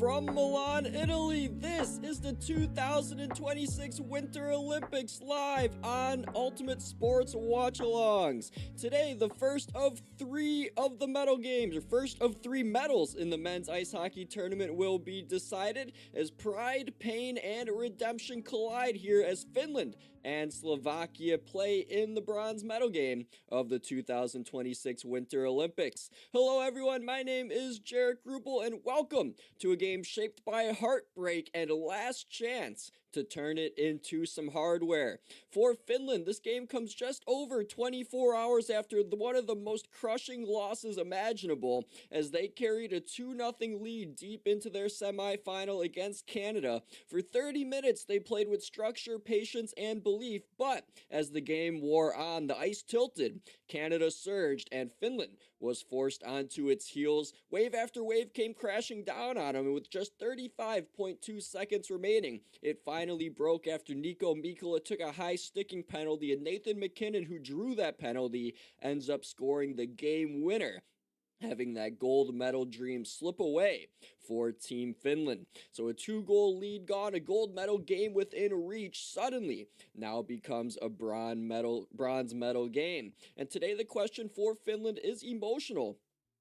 From Milan, Italy, this is the 2026 Winter Olympics live on Ultimate Sports Watchalongs. Today, the first of three of the medal games, or first of three medals in the men's ice hockey tournament will be decided as pride, pain, and redemption collide here as Finland and Slovakia play in the bronze medal game of the 2026 Winter Olympics. Hello everyone, my name is Jaric Rubel and welcome to a game shaped by heartbreak and last chance to turn it into some hardware. For Finland, this game comes just over 24 hours after one of the most crushing losses imaginable as they carried a 2-0 lead deep into their semifinal against Canada. For 30 minutes, they played with structure, patience, and belief, but as the game wore on, the ice tilted, Canada surged, and Finland was forced onto its heels. Wave after wave came crashing down on them, and with just 35.2 seconds remaining, it finally broke after Nico Mikkola took a high sticking penalty, and Nathan MacKinnon, who drew that penalty, ends up scoring the game winner, having that gold medal dream slip away for Team Finland. So a 2-goal lead gone, a gold medal game within reach suddenly now becomes a bronze medal game. And today the question for Finland is emotional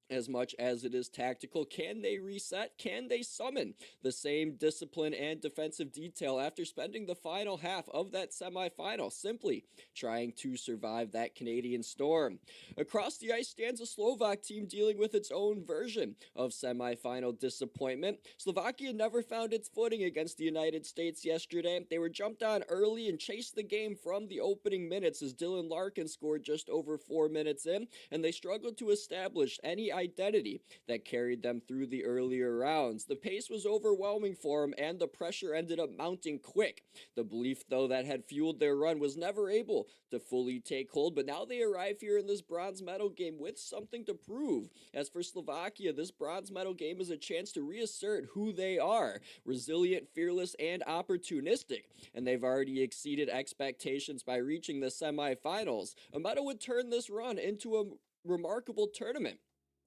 as much as it is tactical. Can they reset? Can they summon the same discipline and defensive detail after spending the final half of that semifinal simply trying to survive that Canadian storm? Across the ice stands a Slovak team dealing with its own version of semifinal disappointment. Slovakia never found its footing against the United States yesterday. They were jumped on early and chased the game from the opening minutes as Dylan Larkin scored just over 4 minutes in, and they struggled to establish any identity that carried them through the earlier rounds. The pace was overwhelming for them, and the pressure ended up mounting quick. The belief, though, that had fueled their run was never able to fully take hold, but now they arrive here in this bronze medal game with something to prove. As for Slovakia, this bronze medal game is a chance to reassert who they are: resilient, fearless, and opportunistic, and they've already exceeded expectations by reaching the semifinals. A medal would turn this run into a remarkable tournament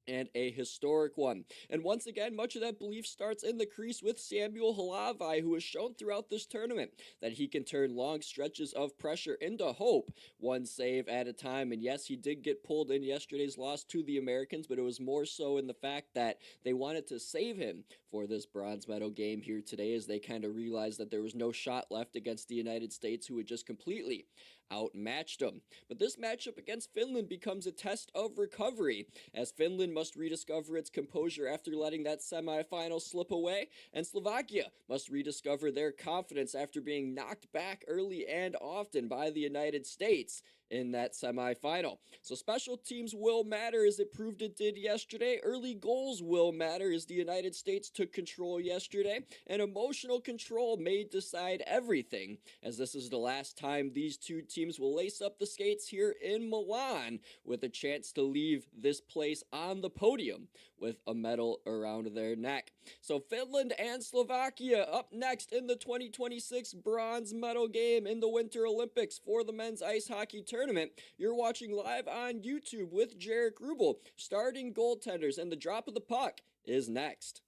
and a historic one. And once again, much of that belief starts in the crease with Samuel Halavai, who has shown throughout this tournament that he can turn long stretches of pressure into hope, one save at a time. And yes, he did get pulled in yesterday's loss to the Americans, but it was more so in the fact that they wanted to save him for this bronze medal game here today, as they kind of realized that there was no shot left against the United States, who had just completely outmatched them. But this matchup against Finland becomes a test of recovery, as Finland must rediscover its composure after letting that semifinal slip away, and Slovakia must rediscover their confidence after being knocked back early and often by the United States in that semifinal. So special teams will matter, as it proved it did yesterday. Early goals will matter, as the United States took control yesterday, and emotional control may decide everything, as this is the last time these two teams will lace up the skates here in Milan, with a chance to leave this place on the podium with a medal around their neck. So Finland and Slovakia up next in the 2026 bronze medal game in the Winter Olympics for the men's ice hockey tournament. You're watching live on YouTube with Jaric Rubel. Starting goaltenders, and the drop of the puck is next.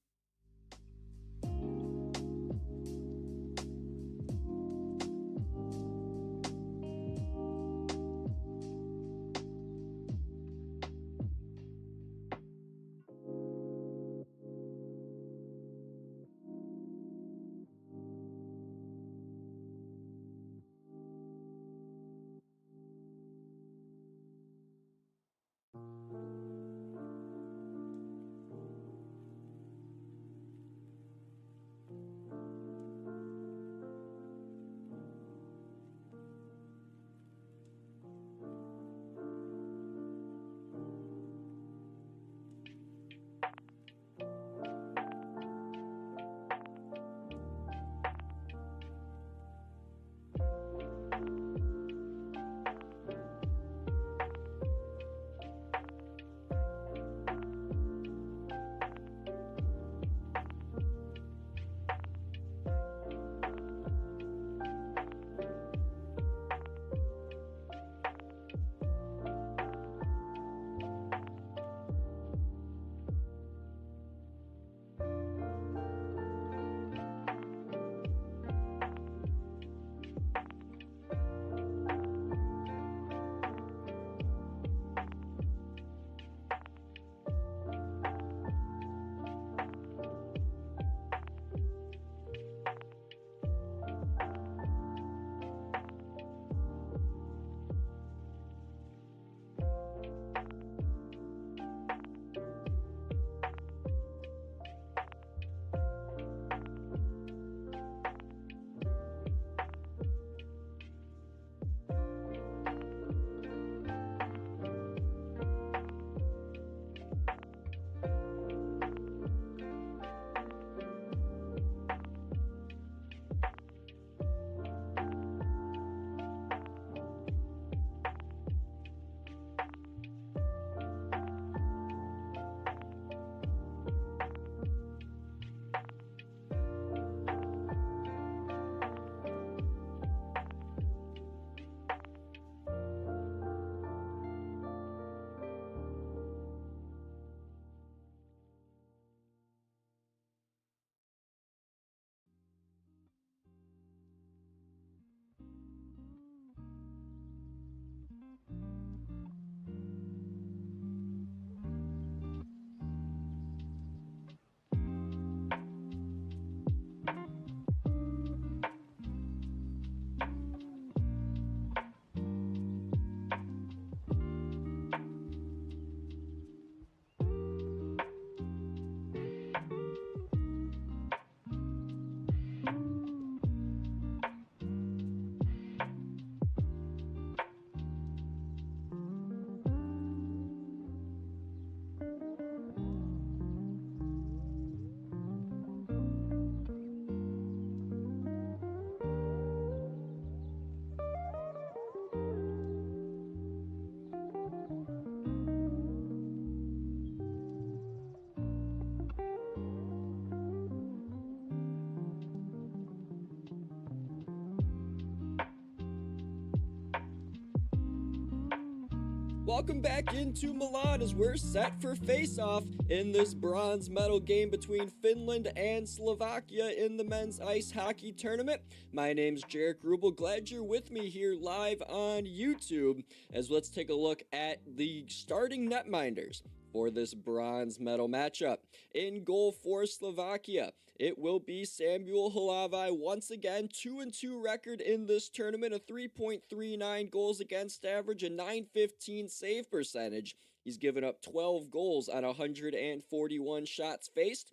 Welcome back into Milan as we're set for face-off in this bronze medal game between Finland and Slovakia in the men's ice hockey tournament. My name's Jaric Rubel. Glad you're with me here live on YouTube as let's take a look at the starting netminders for this bronze medal matchup. In goal for Slovakia, it will be Samuel Halavai, once again 2-2 record in this tournament, a 3.39 goals against average, a 915 save percentage. He's given up 12 goals on 141 shots faced.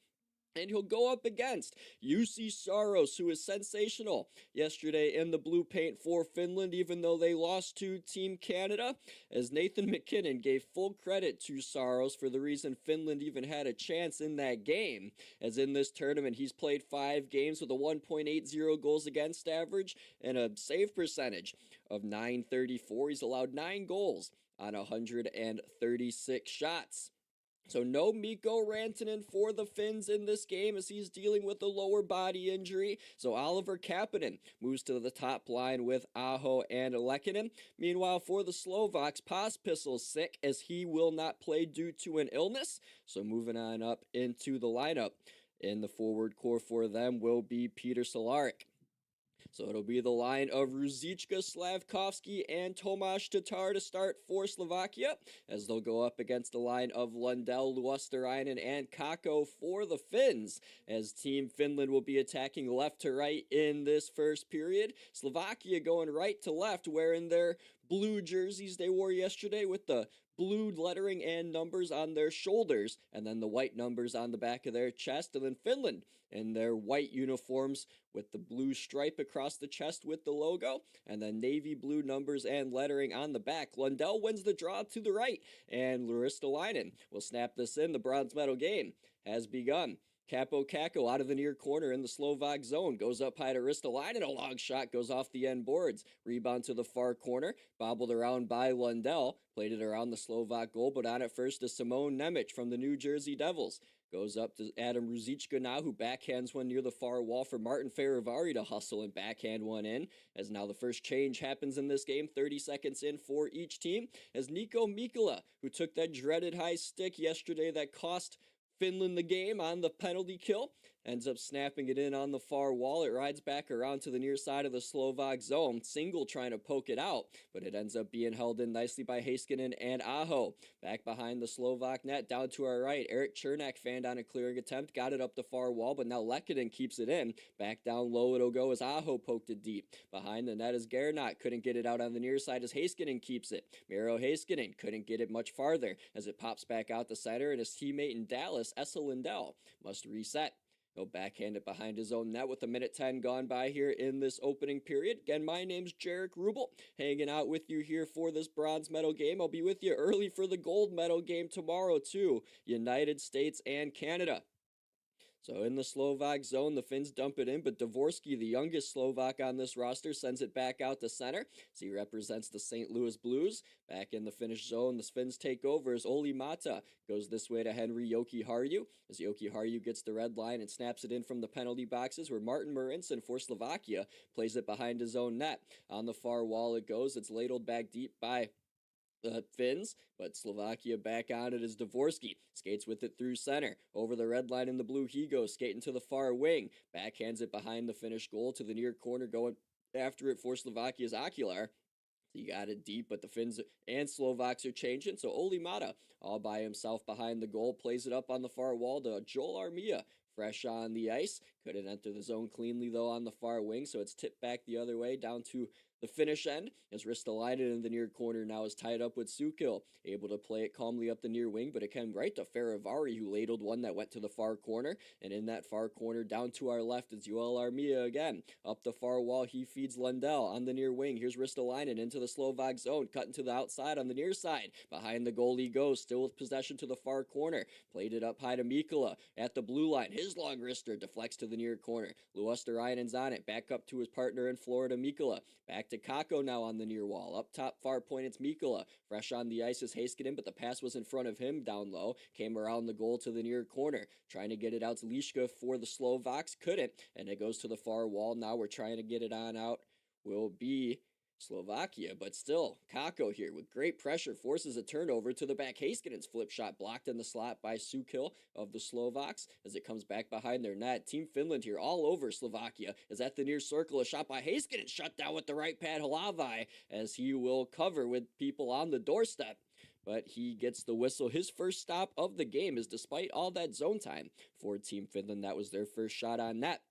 And he'll go up against Jussi Saros, who is sensational yesterday in the blue paint for Finland, even though they lost to Team Canada, as Nathan McKinnon gave full credit to Saros for the reason Finland even had a chance in that game. As in this tournament, he's played 5 games with a 1.80 goals against average and a save percentage of .934. He's allowed 9 goals on 136 shots. So no Mikko Rantanen for the Finns in this game as he's dealing with a lower body injury. So Oliver Kapanen moves to the top line with Aho and Lehkonen. Meanwhile, for the Slovaks, Pospisil's sick as he will not play due to an illness. So moving on up into the lineup in the forward core for them will be Peter Cehlarik. So it'll be the line of Ruzicka, Slavkovsky, and Tomáš Tatar to start for Slovakia, as they'll go up against the line of Lundell, Luosterainen, and Kakko for the Finns, as Team Finland will be attacking left to right in this first period. Slovakia going right to left, wearing their blue jerseys they wore yesterday with the blue lettering and numbers on their shoulders, and then the white numbers on the back of their chest. And then Finland in their white uniforms with the blue stripe across the chest with the logo, and then navy blue numbers and lettering on the back. Lundell wins the draw to the right, and Luosterainen will snap this in. The bronze medal game has begun. Capo Kakko out of the near corner in the Slovak zone. Goes up high to Ristolainen. A long shot goes off the end boards. Rebound to the far corner. Bobbled around by Lundell. Played it around the Slovak goal, but on it first to Simone Nemec from the New Jersey Devils. Goes up to Adam Ruzicka now, who backhands one near the far wall for Martin Fehérváry to hustle and backhand one in. As now the first change happens in this game, 30 seconds in for each team. As Nico Mikkola, who took that dreaded high stick yesterday that cost Finland the game on the penalty kill, ends up snapping it in on the far wall. It rides back around to the near side of the Slovak zone. Single trying to poke it out, but it ends up being held in nicely by Heiskanen and Aho. Back behind the Slovak net, down to our right. Eric Chernak fanned on a clearing attempt, got it up the far wall, but now Lehkonen keeps it in. Back down low it'll go as Aho poked it deep. Behind the net is Gernot, couldn't get it out on the near side as Heiskanen keeps it. Miro Heiskanen couldn't get it much farther as it pops back out the center, and his teammate in Dallas, Esa Lindell, must reset. He'll backhand it behind his own net with a minute 10 gone by here in this opening period. Again, my name's Jaric Rubel, hanging out with you here for this bronze medal game. I'll be with you early for the gold medal game tomorrow too, United States and Canada. So in the Slovak zone, the Finns dump it in, but Dvorsky, the youngest Slovak on this roster, sends it back out to center. So he represents the St. Louis Blues. Back in the Finnish zone, the Finns take over as Olli Mata goes this way to Henri Jokiharju. As Jokiharju gets the red line and snaps it in from the penalty boxes, where Martin Marincin for Slovakia plays it behind his own net. On the far wall it goes. It's ladled back deep by the Finns, but Slovakia back on it as Dvorsky skates with it through center. Over the red line in the blue, he goes skating to the far wing. Backhands it behind the Finnish goal to the near corner, going after it for Slovakia's Okular. He got it deep, but the Finns and Slovaks are changing. So Olli Mata, all by himself behind the goal, plays it up on the far wall to Joel Armia. Fresh on the ice. Couldn't enter the zone cleanly, though, on the far wing, so it's tipped back the other way down to the Finnish end, as Ristolainen in the near corner now is tied up with Sukil, able to play it calmly up the near wing, but it came right to Fehérváry, who ladled one that went to the far corner, and in that far corner down to our left is Joel Armia again. Up the far wall, he feeds Lundell on the near wing. Here's Ristolainen into the Slovak zone, cutting to the outside on the near side. Behind the goal he goes, still with possession to the far corner. Played it up high to Mikkola at the blue line. His long wrister deflects to the near corner. Luosterainen's on it, back up to his partner in Florida, Mikkola. Back to Kakko now on the near wall. Up top far point, it's Mikkola. Fresh on the ice is Heiskanen, but the pass was in front of him down low. Came around the goal to the near corner. Trying to get it out to Liška for the Slovaks. Couldn't. And it goes to the far wall. Now we're trying to get it on out. Will be Slovakia, but still, Kako here with great pressure forces a turnover to the back. Heiskanen's flip shot blocked in the slot by Sukil of the Slovaks as it comes back behind their net. Team Finland here all over Slovakia is at the near circle. A shot by Heiskanen shut down with the right pad. Halavai as he will cover with people on the doorstep. But he gets the whistle. His first stop of the game is despite all that zone time for Team Finland. That was their first shot on net.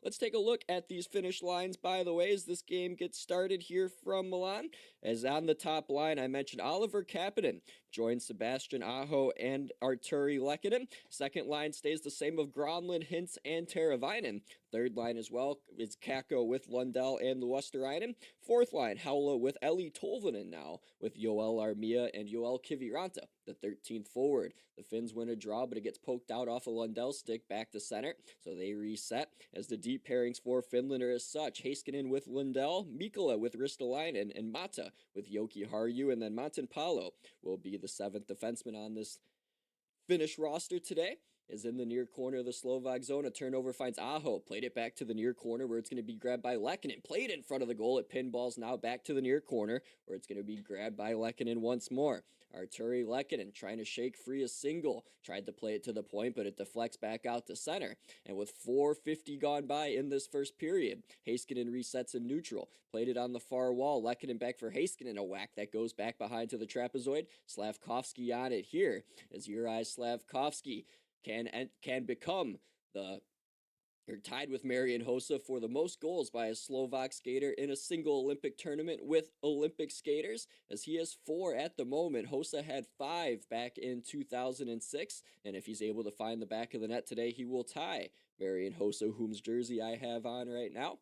Let's take a look at these finish lines, by the way, as this game gets started here from Milan. As on the top line, I mentioned Oliver Kapanen joins Sebastian Aho and Arturi Lehkonen. Second line stays the same of Gronlund, Hintz, and Teravainen. Third line as well is Kakko with Lundell and Luosterainen. Fourth line, Haula with Eli Tolvanen now, with Joel Armia and Joel Kiviranta, the 13th forward. The Finns win a draw, but it gets poked out off a Lundell stick back to center, so they reset. As the deep pairings for Finland are as such, Heiskanen with Lundell, Mikkola with Ristolainen, and Mata with Joki Harju, and then Monten Palo will be the 7th defenseman on this Finnish roster today. Is in the near corner of the Slovak zone. A turnover finds Aho. Played it back to the near corner where it's going to be grabbed by Lehkonen. Played in front of the goal. It pinballs now back to the near corner where it's going to be grabbed by Lehkonen once more. Arturi Lehkonen trying to shake free a single. Tried to play it to the point, but it deflects back out to center. And with 4:50 gone by in this first period, Heiskanen resets in neutral. Played it on the far wall. Lehkonen back for Heiskanen. A whack that goes back behind to the trapezoid. Slavkovsky on it here as Juraj Slavkovsky can become tied with Marian Hossa for the most goals by a Slovak skater in a single Olympic tournament with Olympic skaters, as he has 4 at the moment. Hossa had 5 back in 2006, and if he's able to find the back of the net today, he will tie Marian Hossa, whom's jersey I have on right now.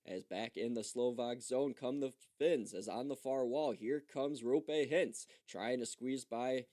As back in the Slovak zone come the Finns, as on the far wall, here comes Rope Hintz, trying to squeeze by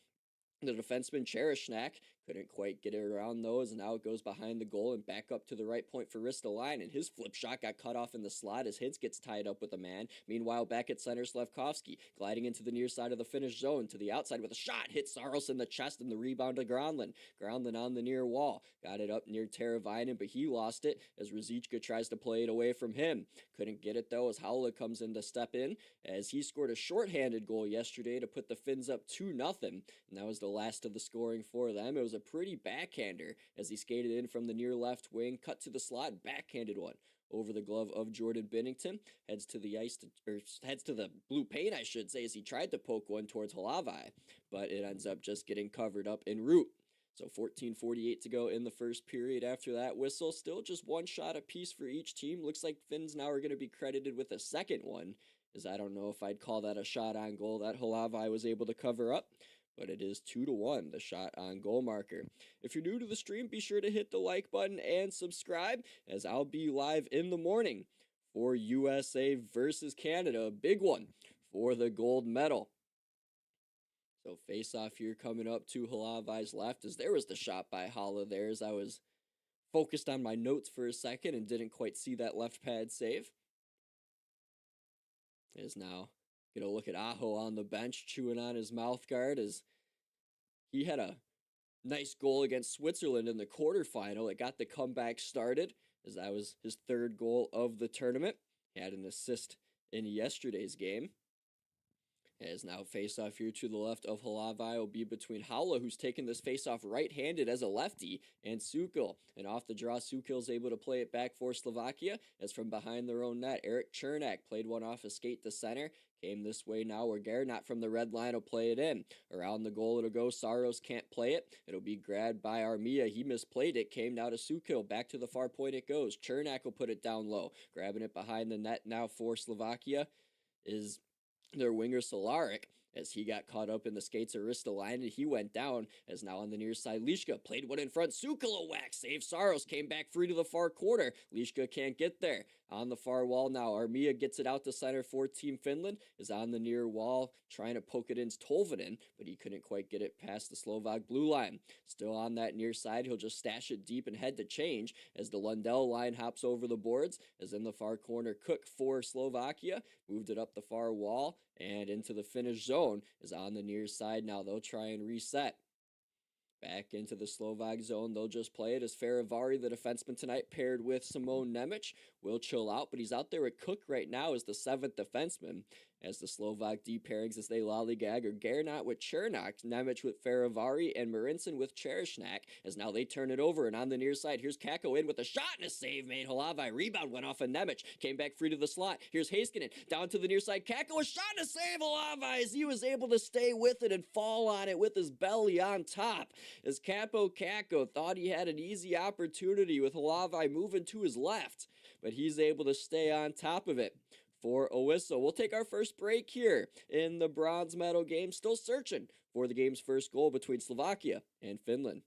the defenseman Cherishnak. Couldn't quite get it around those, and now it goes behind the goal and back up to the right point for Ristolainen. His flip shot got cut off in the slot as Hintz gets tied up with a man. Meanwhile, back at center, Slavkovsky gliding into the near side of the Finnish zone to the outside with a shot. Hit Saros in the chest and the rebound to Gronlund. Gronlund on the near wall. Got it up near Teravainen, but he lost it as Ruzicka tries to play it away from him. Couldn't get it though as Haula comes in to step in as he scored a shorthanded goal yesterday to put the Finns up 2-0. And that was the last of the scoring for them. It was a pretty backhander as he skated in from the near left wing, cut to the slot, backhanded one over the glove of Jordan Binnington. Heads to the ice, heads to the blue paint, I should say, as he tried to poke one towards Halavai, but it ends up just getting covered up en route. So 14:48 to go in the first period after that whistle. Still just one shot apiece for each team. Looks like Finns now are going to be credited with a second one, as I don't know if I'd call that a shot on goal that Halavai was able to cover up. But it is 2-1, the shot on goal marker. If you're new to the stream, be sure to hit the like button and subscribe, as I'll be live in the morning for USA versus Canada, a big one for the gold medal. So face-off here coming up to Halavai's left, as there was the shot by Hala there, as I was focused on my notes for a second and didn't quite see that left pad save. Is now going to look at Aho on the bench, chewing on his mouth guard, as he had a nice goal against Switzerland in the quarterfinal. It got the comeback started, as that was his 3rd goal of the tournament. He had an assist in yesterday's game. As now face-off here to the left of Halavai will be between Haula, who's taken this face-off right-handed as a lefty, and Sukil. And off the draw, Sukil's able to play it back for Slovakia, as from behind their own net, Eric Chernak played one off a skate to center. Came this way now where Gernot from the red line will play it in. Around the goal it'll go. Saros can't play it. It'll be grabbed by Armia. He misplayed it. Came now to Sukil. Back to the far point it goes. Chernak will put it down low. Grabbing it behind the net now for Slovakia is their winger Solaric, as he got caught up in the skates of Ristolainen. He went down, as now on the near side, Lishka played one in front. Sukila whack, save Saros, came back free to the far corner. Lishka can't get there. On the far wall now, Armia gets it out to center for Team Finland, is on the near wall, trying to poke it in Tolvanen, but he couldn't quite get it past the Slovak blue line. Still on that near side, he'll just stash it deep and head to change, as the Lundell line hops over the boards, as in the far corner, Cook for Slovakia, moved it up the far wall, and into the Finnish zone, is on the near side now. They'll try and reset. Back into the Slovak zone, they'll just play it as Ferivari, the defenseman tonight, paired with Simone Nemec, will chill out, but he's out there with Cook right now as the 7th defenseman. As the Slovak D pairings as they lollygag are Gernot with Chernak, Nemec with Ferivari, and Marinson with Cherishnak, as now they turn it over, and on the near side, here's Kakko in with a shot and a save made. Halavai rebound went off of Nemec, came back free to the slot. Here's Heiskanen, down to the near side, Kakko, a shot and a save. Halavai as he was able to stay with it and fall on it with his belly on top. As Kakko thought he had an easy opportunity with Halavai moving to his left, but he's able to stay on top of it for a whistle. We'll take our first break here in the bronze medal game, still searching for the game's first goal between Slovakia and Finland.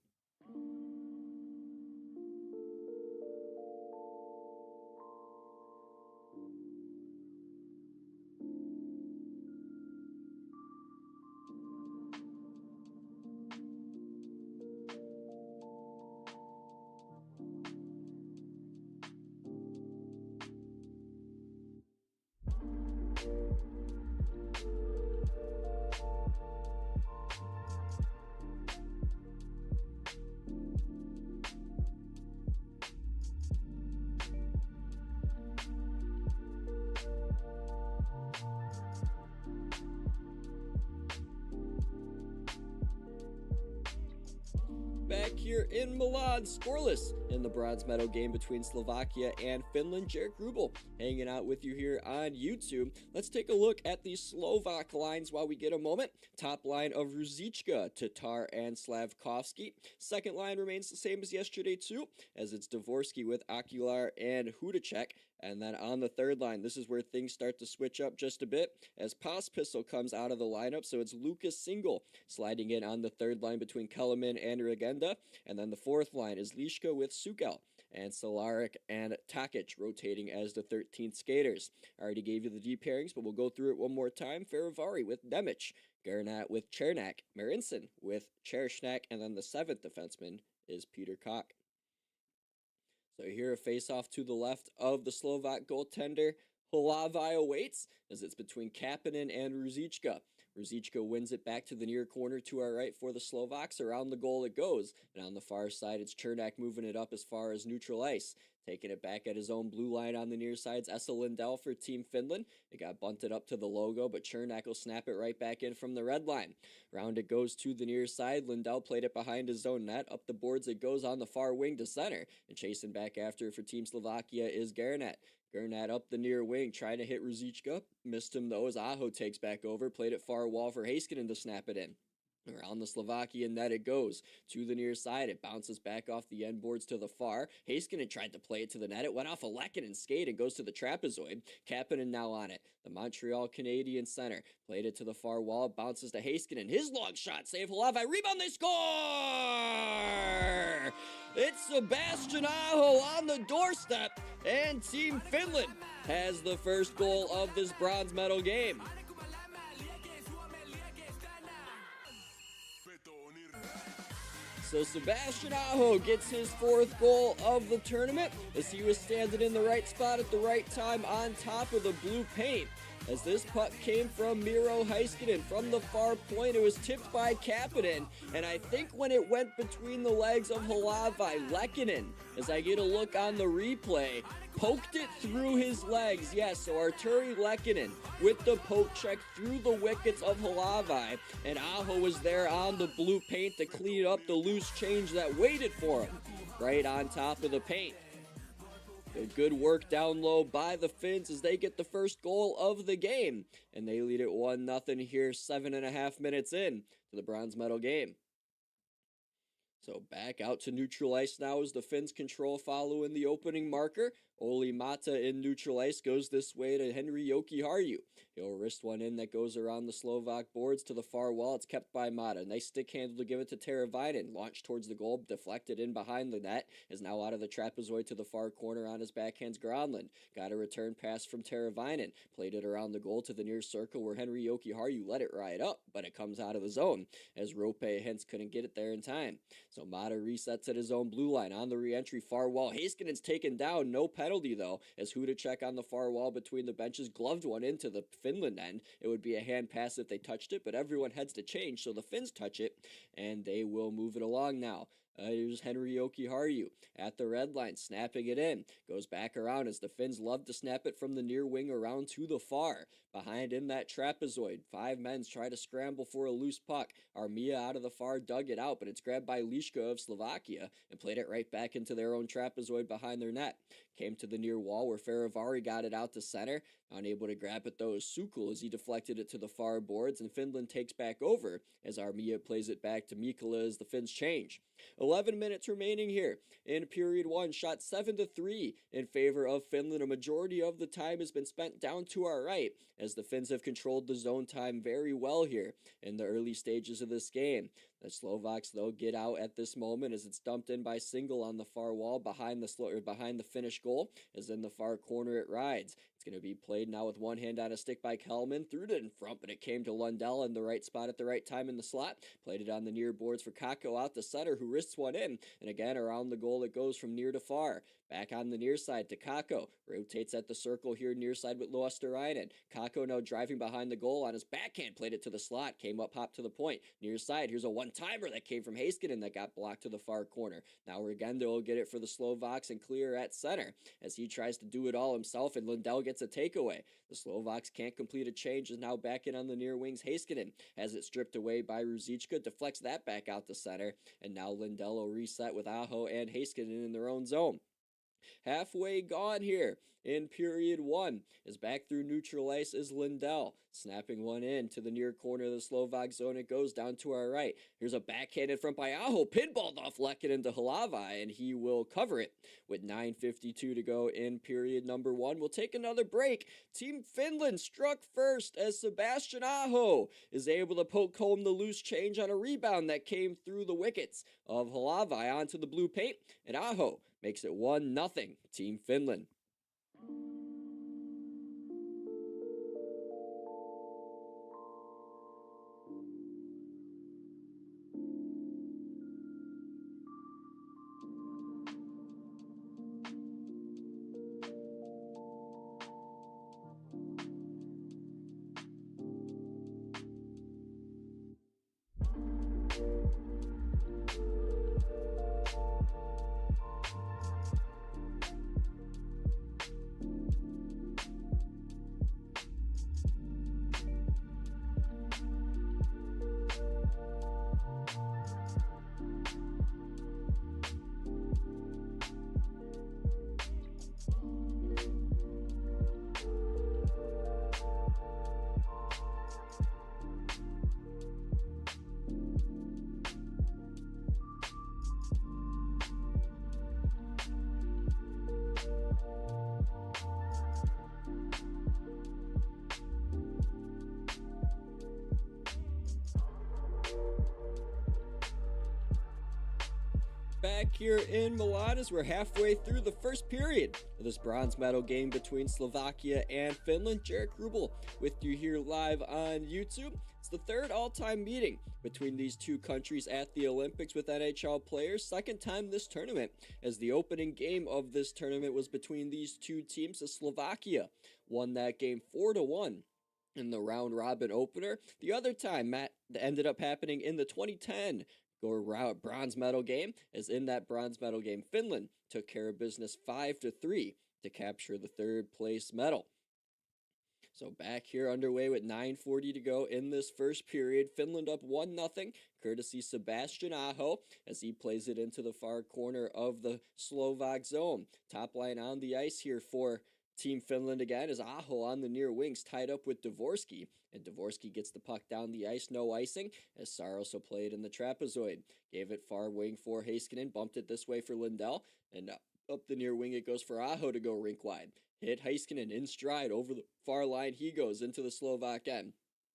Back here in Milan, scoreless in the bronze medal game between Slovakia and Finland. Jaric Rubel hanging out with you here on YouTube. Let's take a look at the Slovak lines while we get a moment. Top line of Ruzicka, Tatar, and Slavkovsky. Second line remains the same as yesterday too, as it's Dvorsky with Okular and Hudacek. And then on the third line, this is where things start to switch up just a bit as Pospisil comes out of the lineup. So it's Lucas Single sliding in on the third line between Kellerman and Regenda. And then the fourth line is Lishka with Sukal and Solaric and Takic rotating as the 13th skaters. I already gave you the D pairings, but we'll go through it one more time. Ferivari with Nemec, Gernot with Chernak, Marinson with Cherishnak, and then the 7th defenseman is Peter Koch. So here a face-off to the left of the Slovak goaltender. Halavai awaits as it's between Kapanen and Ruzicka. Ruzicka wins it back to the near corner to our right for the Slovaks. Around the goal it goes. And on the far side, it's Chernak moving it up as far as neutral ice. Taking it back at his own blue line on the near sides, Esa Lindell for Team Finland. It got bunted up to the logo, but Chernak will snap it right back in from the red line. Round it goes to the near side. Lindell played it behind his own net. Up the boards it goes on the far wing to center. And chasing back after for Team Slovakia is Gernot. Gernot up the near wing, trying to hit Ruzicka. Missed him though as Aho takes back over. Played it far wall for Heiskanen to snap it in. Around the Slovakian net it goes. To the near side, it bounces back off the end boards to the far. Heiskanen tried to play it to the net. It went off a Lehkonen skate and goes to the trapezoid. Kapanen now on it. The Montreal Canadian center played it to the far wall. Bounces to Heiskanen. His long shot. Save Halavai. Rebound. They score! It's Sebastian Aho on the doorstep. And Team Finland has the first goal of this bronze medal game. So Sebastian Aho gets his 4th goal of the tournament as he was standing in the right spot at the right time on top of the blue paint. As this puck came from Miro Heiskanen from the far point, it was tipped by Kapanen, and I think when it went between the legs of Halavai, Lehkonen, as I get a look on the replay, poked it through his legs. Yes, so Arturi Lehkonen with the poke check through the wickets of Halavai, and Aho was there on the blue paint to clean up the loose change that waited for him right on top of the paint. Good work down low by the Finns as they get the first goal of the game. And they lead it 1-0 here, 7.5 minutes in to the bronze medal game. So back out to neutral ice now as the Finns control following the opening marker. Oli Mata in neutral ice goes this way to Henri Jokiharju. He'll wrist one in that goes around the Slovak boards to the far wall. It's kept by Mata. Nice stick handle to give it to Teravainen. Launched towards the goal, deflected in behind the net. Is now out of the trapezoid to the far corner on his backhands Granlund. Got a return pass from Teravainen. Played it around the goal to the near circle where Henri Jokiharju let it ride up, but it comes out of the zone as Rope hence couldn't get it there in time. So Mata resets at his own blue line on the re-entry far wall. Heiskanen's taken down, no penalty. penalty, though, as Hudacek on the far wall between the benches gloved one into the Finland end. It would be a hand pass if they touched it, but everyone heads to change, so the Finns touch it, and they will move it along now. Here's Henri Jokiharju at the red line, snapping it in. Goes back around as the Finns love to snap it from the near wing around to the far. Behind in that trapezoid, 5 men try to scramble for a loose puck. Armia out of the far dug it out, but it's grabbed by Liška of Slovakia and played it right back into their own trapezoid behind their net. Came to the near wall where Faravari got it out to center. Unable to grab it, though, is Sukul as he deflected it to the far boards, and Finland takes back over as Armia plays it back to Mikkola as the Finns change. 11 minutes remaining here in period 1, shot 7-3 in favor of Finland. A majority of the time has been spent down to our right as the Finns have controlled the zone time very well here in the early stages of this game. The Slovaks, though, get out at this moment as it's dumped in by Single on the far wall behind the Finnish goal, as in the far corner it rides. It's going to be played now with one hand on a stick by Kelman, threw it in front, but it came to Lundell in the right spot at the right time in the slot. Played it on the near boards for Kakko out the center, who wrists one in, and again around the goal it goes from near to far. Back on the near side to Kakko, rotates at the circle here near side with Luosterainen. Kakko now driving behind the goal on his backhand, played it to the slot, came up hop to the point. Near side, here's a one-timer that came from Heiskanen that got blocked to the far corner. Now Regenda will get it for the Slovaks and clear at center as he tries to do it all himself, and Lundell gets a takeaway. The Slovaks can't complete a change, is now back in on the near wings. Heiskanen has it stripped away by Ruzicka, deflects that back out to center, and now Lundell will reset with Aho and Heiskanen in their own zone. Halfway gone here in period 1. As back through neutral ice is Lundell, snapping one in to the near corner of the Slovak zone. It goes down to our right. Here's a backhanded front by Aho, pinballed off Lehkonen into Halavai, and he will cover it with 9:52 to go in period number 1. We'll take another break. Team Finland struck first as Sebastian Aho is able to poke home the loose change on a rebound that came through the wickets of Halavai onto the blue paint, and Aho makes it 1-0 Team Finland. Back here in Milan as we're halfway through the first period of this bronze medal game between Slovakia and Finland. Jaric Rubel with you here live on YouTube. It's the third all-time meeting between these two countries at the Olympics with NHL players. Second time this tournament, as the opening game of this tournament was between these two teams. As Slovakia won that game 4-1 in the round robin opener. The other time, Matt, ended up happening in the 2010 bronze medal game, as in that bronze medal game, Finland took care of business 5-3 to capture the third place medal. So back here underway with 9:40 to go in this first period. Finland up 1-0, courtesy Sebastian Aho, as he plays it into the far corner of the Slovak zone. Top line on the ice here for Team Finland again is Aho on the near wings, tied up with Dvorsky, and Dvorsky gets the puck down the ice, no icing, as Saros will play it in the trapezoid. Gave it far wing for Heiskanen, bumped it this way for Lundell, and up the near wing it goes for Aho to go rink wide. Hit Heiskanen in stride, over the far line he goes into the Slovak end.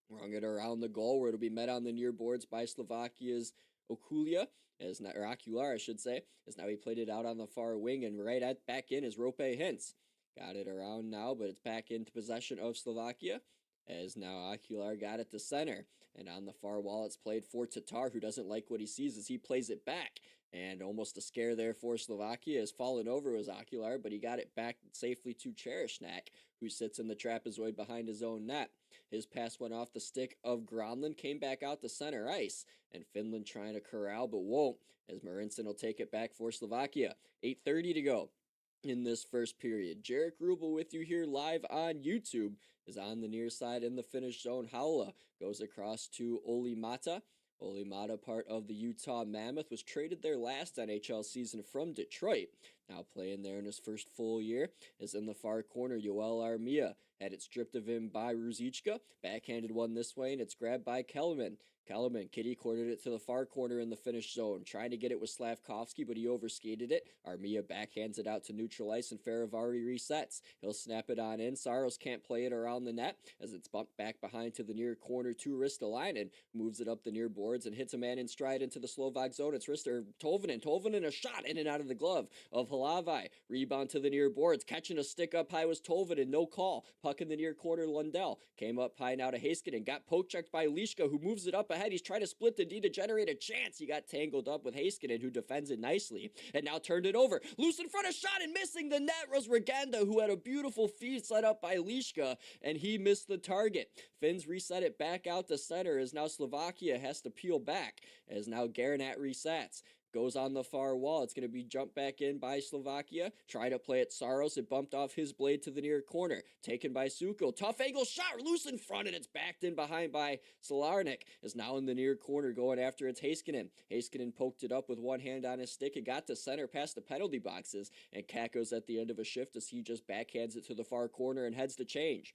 Rung it around the goal where it'll be met on the near boards by Slovakia's Okulia, or Okular I should say, as now he played it out on the far wing, and back in is Rope Hintz. Got it around now, but it's back into possession of Slovakia, as now Okular got it to center. And on the far wall, it's played for Tatar, who doesn't like what he sees as he plays it back. And almost a scare there for Slovakia as fallen over was Okular, but he got it back safely to Cherishnak, who sits in the trapezoid behind his own net. His pass went off the stick of Gronlund, came back out to center ice, and Finland trying to corral but won't, as Marincin will take it back for Slovakia. 8:30 to go in this first period. Jaric Rubel with you here live on YouTube is on the near side in the Finnish zone. Haula goes across to Olimata. Olimata, part of the Utah Mammoth, was traded their last NHL season from Detroit. Now playing there in his first full year is in the far corner. Yoel Armia had it stripped of him by Ruzicka. Backhanded one this way, and it's grabbed by Kellerman. Kitty cornered it to the far corner in the Finnish zone, trying to get it with Slavkovsky, but he overskated it. Armia backhands it out to neutral ice, and Faravari resets. He'll snap it on in. Saros can't play it around the net as it's bumped back behind to the near corner to Ristolainen. Moves it up the near boards and hits a man in stride into the Slovak zone. It's Tolvanen. Tolvanen, a shot in and out of the glove of Halavai. Rebound to the near boards. Catching a stick up high was Tolvanen. No call. Puck in the near corner. Lundell came up high now to Heiskanen. Got poke checked by Lishka, who moves it up ahead. He's trying to split the D to generate a chance. He got tangled up with Heiskanen, who defends it nicely, and now turned it over. Loose in front of shot and missing the net was Regenda, who had a beautiful feed set up by Lishka, and he missed the target. Finns reset it back out to center as now Slovakia has to peel back as now Garanat resets. Goes on the far wall. It's going to be jumped back in by Slovakia. Try to play it Saros. It bumped off his blade to the near corner. Taken by Suko. Tough angle shot. Loose in front, and it's backed in behind by Solarnik. Is now in the near corner going after it's Heiskanen. Heiskanen poked it up with one hand on his stick. It got to center past the penalty boxes. And Kakko's at the end of a shift as he just backhands it to the far corner and heads to change.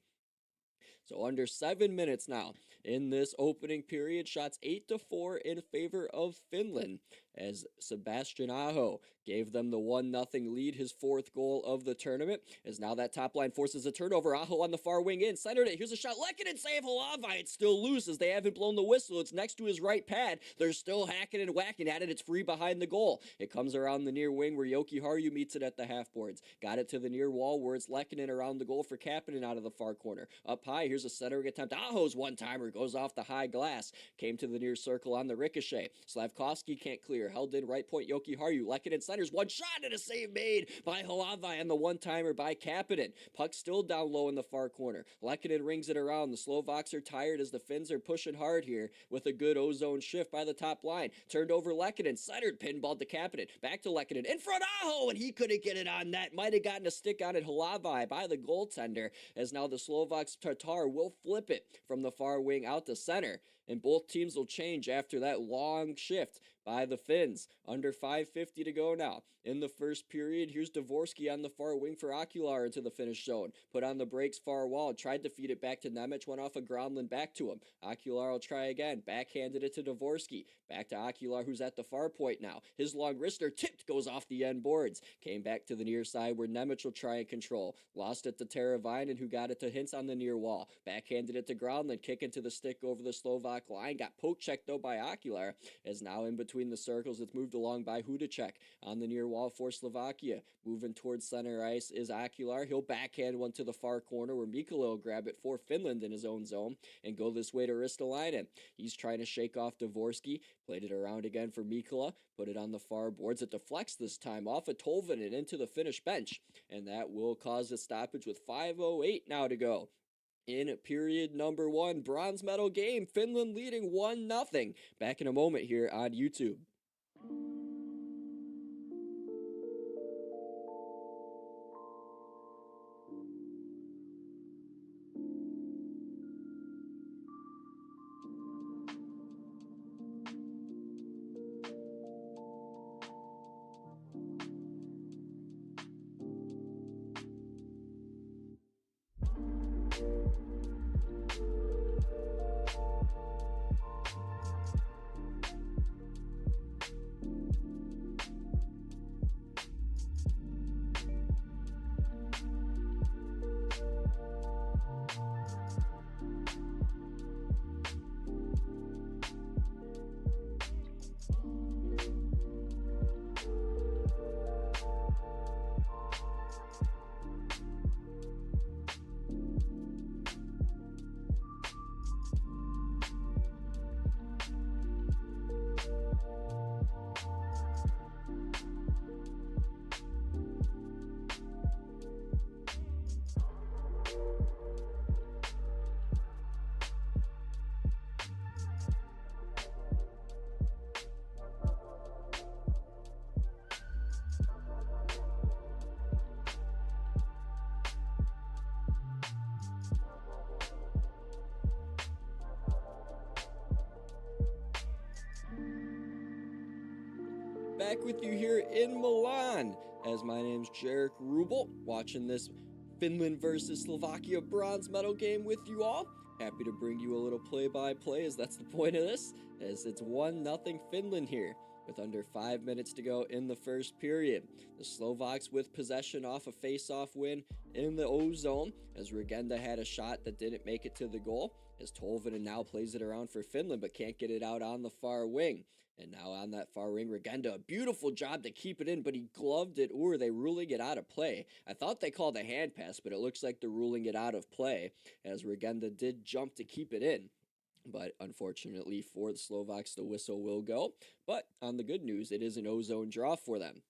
So under 7 minutes now in this opening period, shots 8-4 in favor of Finland as Sebastian Aho gave them the 1-0 lead, his fourth goal of the tournament, as now that top line forces a turnover. Aho on the far wing in, centered it. Here's a shot. Lehkonen save Halavai. It's still loose as they haven't blown the whistle. It's next to his right pad. They're still hacking and whacking at it. It's free behind the goal. It comes around the near wing where Yoki Haru meets it at the half boards. Got it to the near wall where it's Lehkonen around the goal for Kapanen out of the far corner. Up high, here's a centering attempt. Aho's one-timer goes off the high glass. Came to the near circle on the ricochet. Slavkovsky can't clear. Held in right point Yoki Haru. Lehkonen centers. One shot and a save made by Halavai and the one-timer by Kapanen. Puck still down low in the far corner. Lehkonen rings it around. The Slovaks are tired as the Finns are pushing hard here with a good ozone shift by the top line. Turned over Lehkonen. Centered. Pinballed to Kapanen. Back to Lehkonen. In front Aho, and he couldn't get it on net. Might have gotten a stick on it Halavai by the goaltender, as now the Slovaks Tatar will flip it from the far wing out to center, and both teams will change after that long shift by the Finns. Under 5:50 to go now in the first period. Here's Dvorsky on the far wing for Okular into the Finnish zone. Put on the brakes far wall. Tried to feed it back to Nemec. Went off a Gronlund back to him. Okular will try again. Backhanded it to Dvorsky. Back to Okular, who's at the far point now. His long wrister tipped, goes off the end boards. Came back to the near side where Nemec will try and control. Lost it to Teravainen, who got it to Hintz on the near wall. Backhanded it to Gronlund. Kick into the stick over the Slovak line. Got poke checked though by Okular. As now in between the circles, it's moved along by Hudacek on the near wall for Slovakia. Moving towards center ice is Okular. He'll backhand one to the far corner where Mikkola will grab it for Finland in his own zone and go this way to Ristolainen. He's trying to shake off Dvorsky. Played it around again for Mikkola. Put it on the far boards. It deflects this time off of Tolvanen into the Finnish bench. And that will cause a stoppage with 5:08 now to go. In period number 1, bronze medal game, Finland leading 1-0. Back in a moment here on YouTube. back with you here in Milan. As my name's Jaric Rubel, watching this Finland versus Slovakia bronze medal game with you all. Happy to bring you a little play-by-play, as that's the point of this, as it's 1-0 Finland here, with under 5 minutes to go in the first period. The Slovaks with possession off a face-off win in the O zone, as Regenda had a shot that didn't make it to the goal, as Tolvanen now plays it around for Finland, but can't get it out on the far wing. And now on that far wing, Regenda, a beautiful job to keep it in, but he gloved it, or they ruling it out of play. I thought they called a hand pass, but it looks like they're ruling it out of play, as Regenda did jump to keep it in. But unfortunately for the Slovaks, the whistle will go. But on the good news, it is an O-zone draw for them.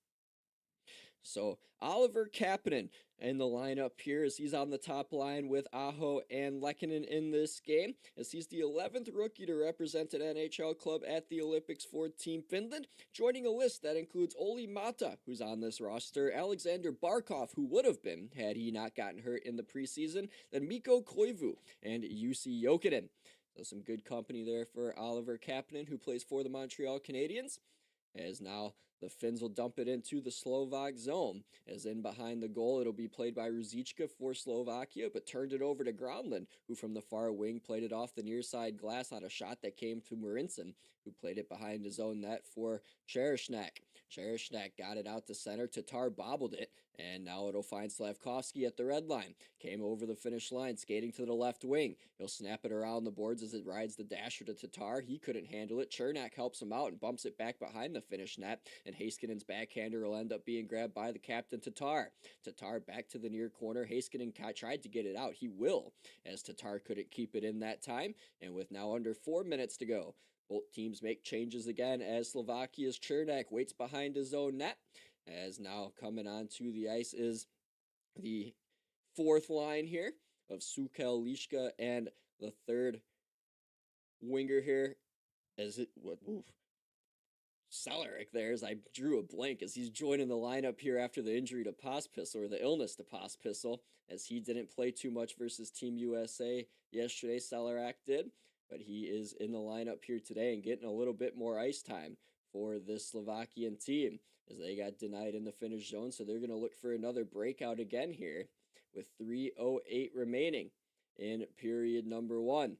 So Oliver Kapanen in the lineup here, as he's on the top line with Aho and Lehkonen in this game, as he's the 11th rookie to represent an NHL club at the Olympics for Team Finland, joining a list that includes Olli Mata, who's on this roster, Alexander Barkov, who would have been had he not gotten hurt in the preseason, then Mikko Koivu and Jussi Jokinen. So some good company there for Oliver Kapanen, who plays for the Montreal Canadiens, as now the Finns will dump it into the Slovak zone, as in behind the goal it'll be played by Ruzicka for Slovakia, but turned it over to Granlund, who from the far wing played it off the near side glass on a shot that came to Marincin, who played it behind his own net for Cherishnak. Cherishnak got it out to center, Tatar bobbled it, and now it'll find Slavkovsky at the red line. Came over the finish line, skating to the left wing. He'll snap it around the boards as it rides the dasher to Tatar. He couldn't handle it. Chernak helps him out and bumps it back behind the finish net, and Heiskanen's backhander will end up being grabbed by the captain Tatar. Tatar back to the near corner. Heiskanen tried to get it out. He will, as Tatar couldn't keep it in that time, and with now under 4 minutes to go, both teams make changes again as Slovakia's Chernak waits behind his own net, as now coming onto the ice is the fourth line here of Sukel, Lishka, and the third winger here, as it Celeric there, as I drew a blank, as he's joining the lineup here after the injury to Pospisil, or the illness to Pospisil, as he didn't play too much versus Team USA yesterday. Celeric did, but he is in the lineup here today and getting a little bit more ice time for this Slovakian team, as they got denied in the Finnish zone, so they're going to look for another breakout again here with 3:08 remaining in period number 1.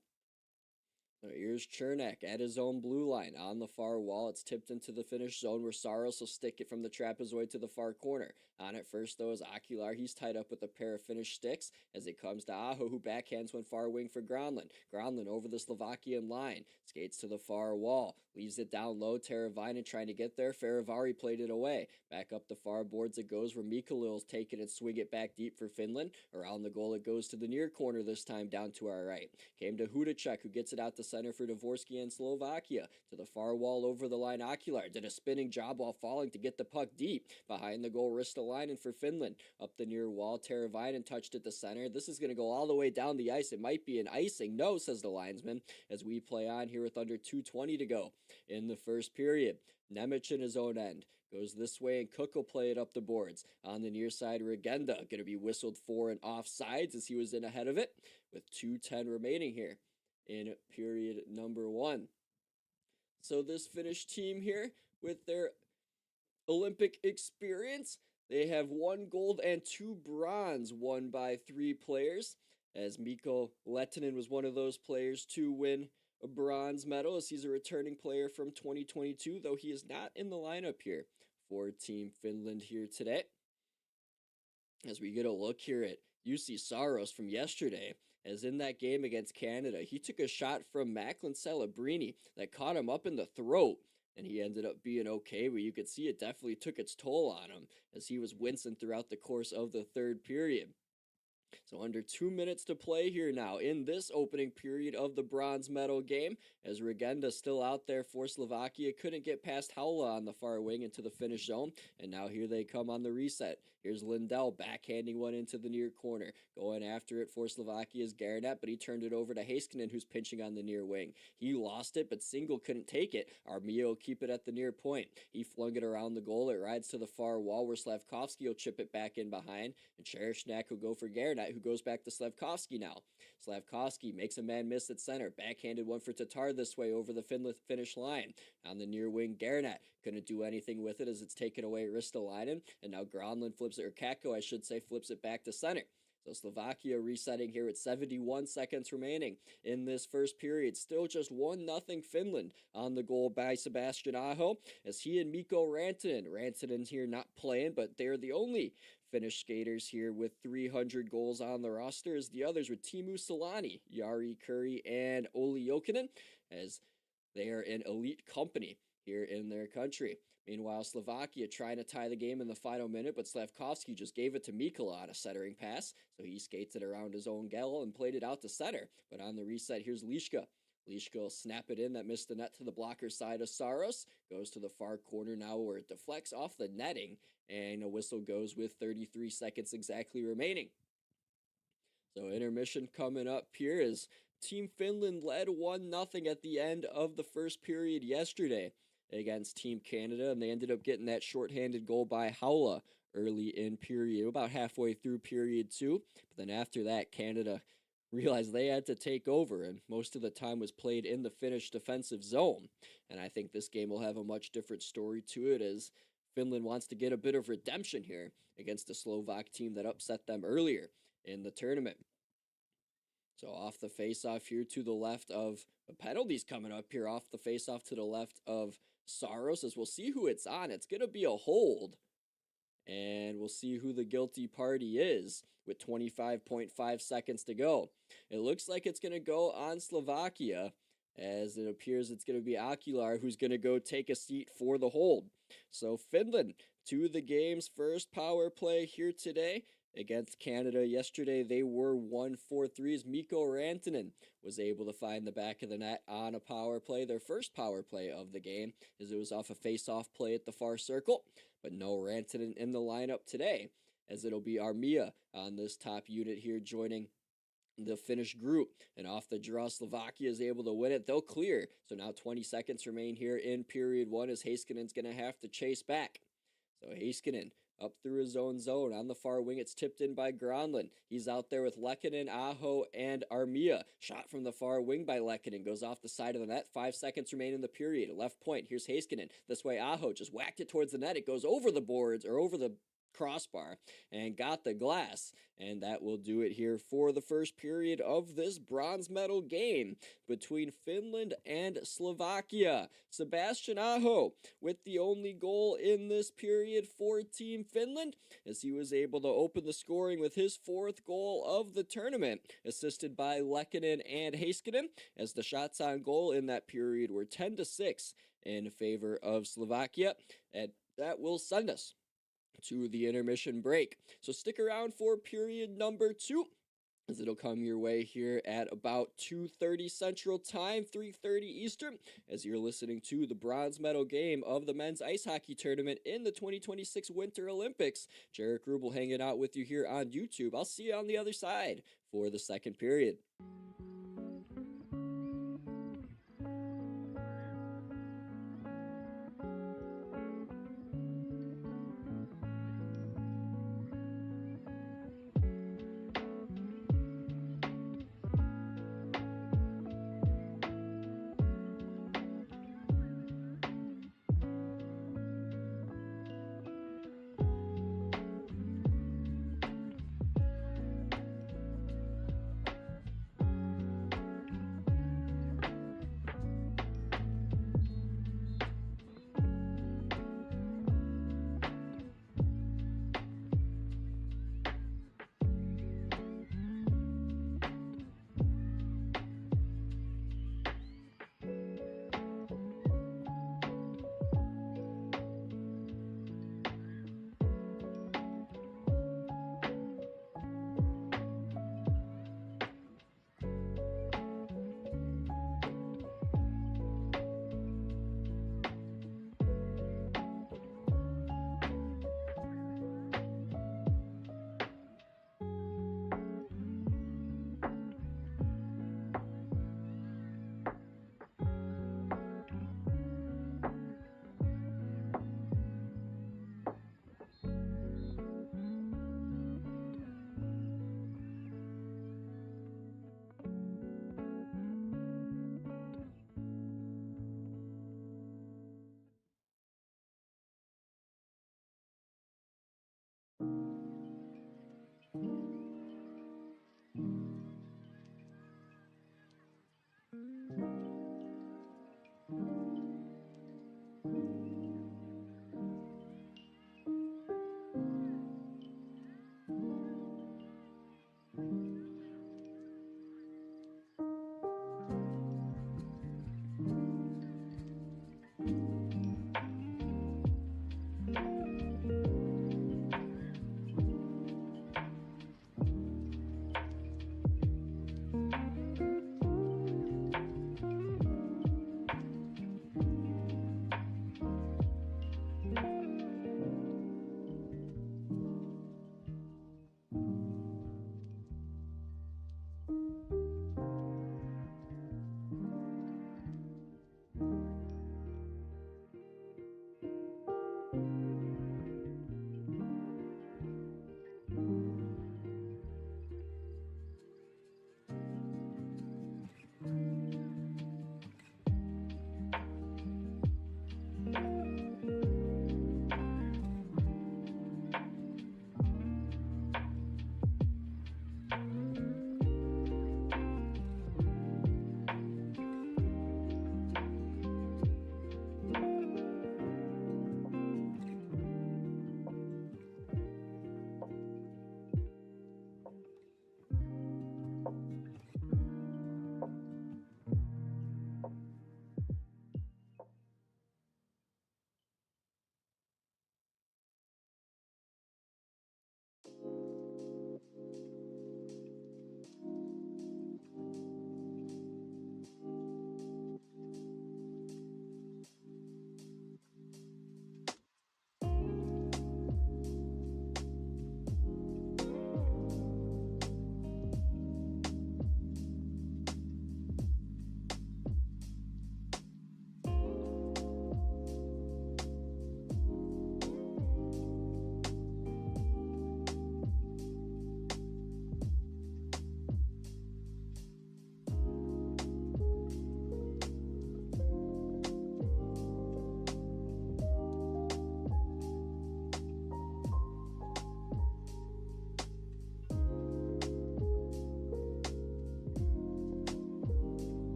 So here's Chernak at his own blue line on the far wall. It's tipped into the Finnish zone where Saros will stick it from the trapezoid to the far corner. On it first, though, is Aguilar. He's tied up with a pair of Finnish sticks as it comes to Aho, who backhands one far wing for Granlund. Granlund over the Slovakian line. Skates to the far wall. Leaves it down low. Teravainen trying to get there. Farivari played it away. Back up the far boards it goes, where Mikalil's take it and swing it back deep for Finland. Around the goal it goes to the near corner this time, down to our right. Came to Hudacek, who gets it out to center for Dvorsky and Slovakia. To the far wall over the line, Aguilar did a spinning job while falling to get the puck deep. Behind the goal, Ristolainen for Finland. Up the near wall, Teravainen touched at the center. This is going to go all the way down the ice. It might be an icing. No, says the linesman, as we play on here with under 2:20 to go in the first period. Nemec in his own end goes this way, and Cook will play it up the boards. On the near side, Regenda going to be whistled for an offsides as he was in ahead of it, with 2:10 remaining here in period number 1. So this Finnish team here, with their Olympic experience, they have 1 gold and 2 bronze won by 3 players, as Mikko Lehtonen was one of those players to win a bronze medal, as he's a returning player from 2022, though he is not in the lineup here for Team Finland here today. As we get a look here at Jussi Saros from yesterday, as in that game against Canada, he took a shot from Macklin Celebrini that caught him up in the throat, and he ended up being okay, but you could see it definitely took its toll on him, as he was wincing throughout the course of the third period. So under 2 minutes to play here now in this opening period of the bronze medal game, as Regenda still out there for Slovakia. Couldn't get past Haula on the far wing into the Finnish zone, and now here they come on the reset. Here's Lindell backhanding one into the near corner. Going after it for Slovakia's Garnett, but he turned it over to Heiskanen, who's pinching on the near wing. He lost it, but Single couldn't take it. Armia will keep it at the near point. He flung it around the goal. It rides to the far wall where Slavkovsky will chip it back in behind, and Cherishnak will go for Garnett. net, who goes back to Slafkovsky now. Slafkovsky makes a man miss at center. Backhanded one for Tatar this way over the finish line. On the near wing, Garnett couldn't do anything with it as it's taken away Ristolainen. And now Gronlund flips it, or Kakko, I should say, flips it back to center. So Slovakia resetting here with 71 seconds remaining in this first period. Still just 1-0 Finland on the goal by Sebastian Aho as he and Mikko Rantanen. Rantanen's here not playing, but they're the only Finnish skaters here with 300 goals on the roster, as the others were Teemu Selanne, Jari Kurri, and Olli Jokinen, as they are in elite company here in their country. Meanwhile, Slovakia trying to tie the game in the final minute, but Slafkovsky just gave it to Mikkola on a centering pass, so he skates it around his own goal and played it out to center. But on the reset, here's Lischka. Lischka will snap it in, that missed the net to the blocker side of Saros, goes to the far corner now where it deflects off the netting, and a whistle goes with 33 seconds exactly remaining. So intermission coming up here as Team Finland led 1-0 at the end of the first period yesterday against Team Canada, and they ended up getting that shorthanded goal by Haula early in period, about halfway through period 2. But then after that, Canada realized they had to take over, and most of the time was played in the Finnish defensive zone. And I think this game will have a much different story to it, as Finland wants to get a bit of redemption here against the Slovak team that upset them earlier in the tournament. So off the face-off here to the left of penalties coming up here, off the face-off to the left of Saros, as we'll see who it's on. It's going to be a hold, and we'll see who the guilty party is with 25.5 seconds to go. It looks like it's going to go on Slovakia, as it appears it's going to be Aguilar who's going to go take a seat for the hold. So Finland to the game's first power play here today against Canada. Yesterday they were 1-4-3s. Mikko Rantanen was able to find the back of the net on a power play. Their first power play of the game, as it was off a face-off play at the far circle. But no Rantanen in the lineup today, as it'll be Armia on this top unit here joining the Finnish group. And off the draw, Slovakia is able to win it. They'll clear. So now 20 seconds remain here in period 1, as Heiskanen's going to have to chase back. So Heiskanen up through his own zone. On the far wing, it's tipped in by Gronlund. He's out there with Lehkonen, Aho, and Armia. Shot from the far wing by Lehkonen. Goes off the side of the net. 5 seconds remain in the period. Left point. Here's Heiskanen. This way, Aho just whacked it towards the net. It goes over the boards, or over the crossbar, and got the glass. And that will do it here for the first period of this bronze medal game between Finland and Slovakia. Sebastian Aho with the only goal in this period for Team Finland, as he was able to open the scoring with his 4th goal of the tournament, assisted by Lehkonen and Heiskanen, as the shots on goal in that period were 10-6 in favor of Slovakia. And that will send us to the intermission break. So stick around for period number 2, as it'll come your way here at about 2:30 Central Time, 3:30 Eastern, as you're listening to the bronze medal game of the men's ice hockey tournament in the 2026 Winter Olympics. Jaric Rubel hanging out with you here on YouTube. I'll see you on the other side for the second period.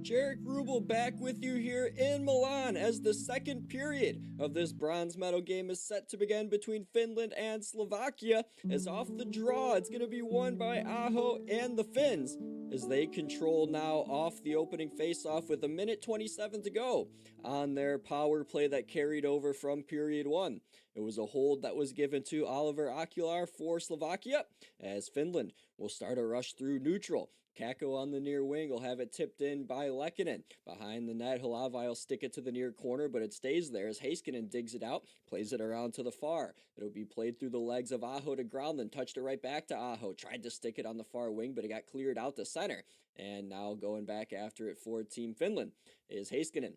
Jaric Rubel back with you here in Milan as the second period of this bronze medal game is set to begin between Finland and Slovakia. As off the draw, it's going to be won by Aho and the Finns as they control now off the opening faceoff with 1:27 to go on their power play that carried over from period one. It was a hold that was given to Oliver Okular for Slovakia as Finland will start a rush through neutral. Kakko on the near wing will have it tipped in by Lehkonen. Behind the net, Halavai will stick it to the near corner, but it stays there as Heiskanen digs it out, plays it around to the far. It'll be played through the legs of Aho to Groundland, touched it right back to Aho, tried to stick it on the far wing, but it got cleared out to center. And now going back after it for Team Finland is Heiskanen.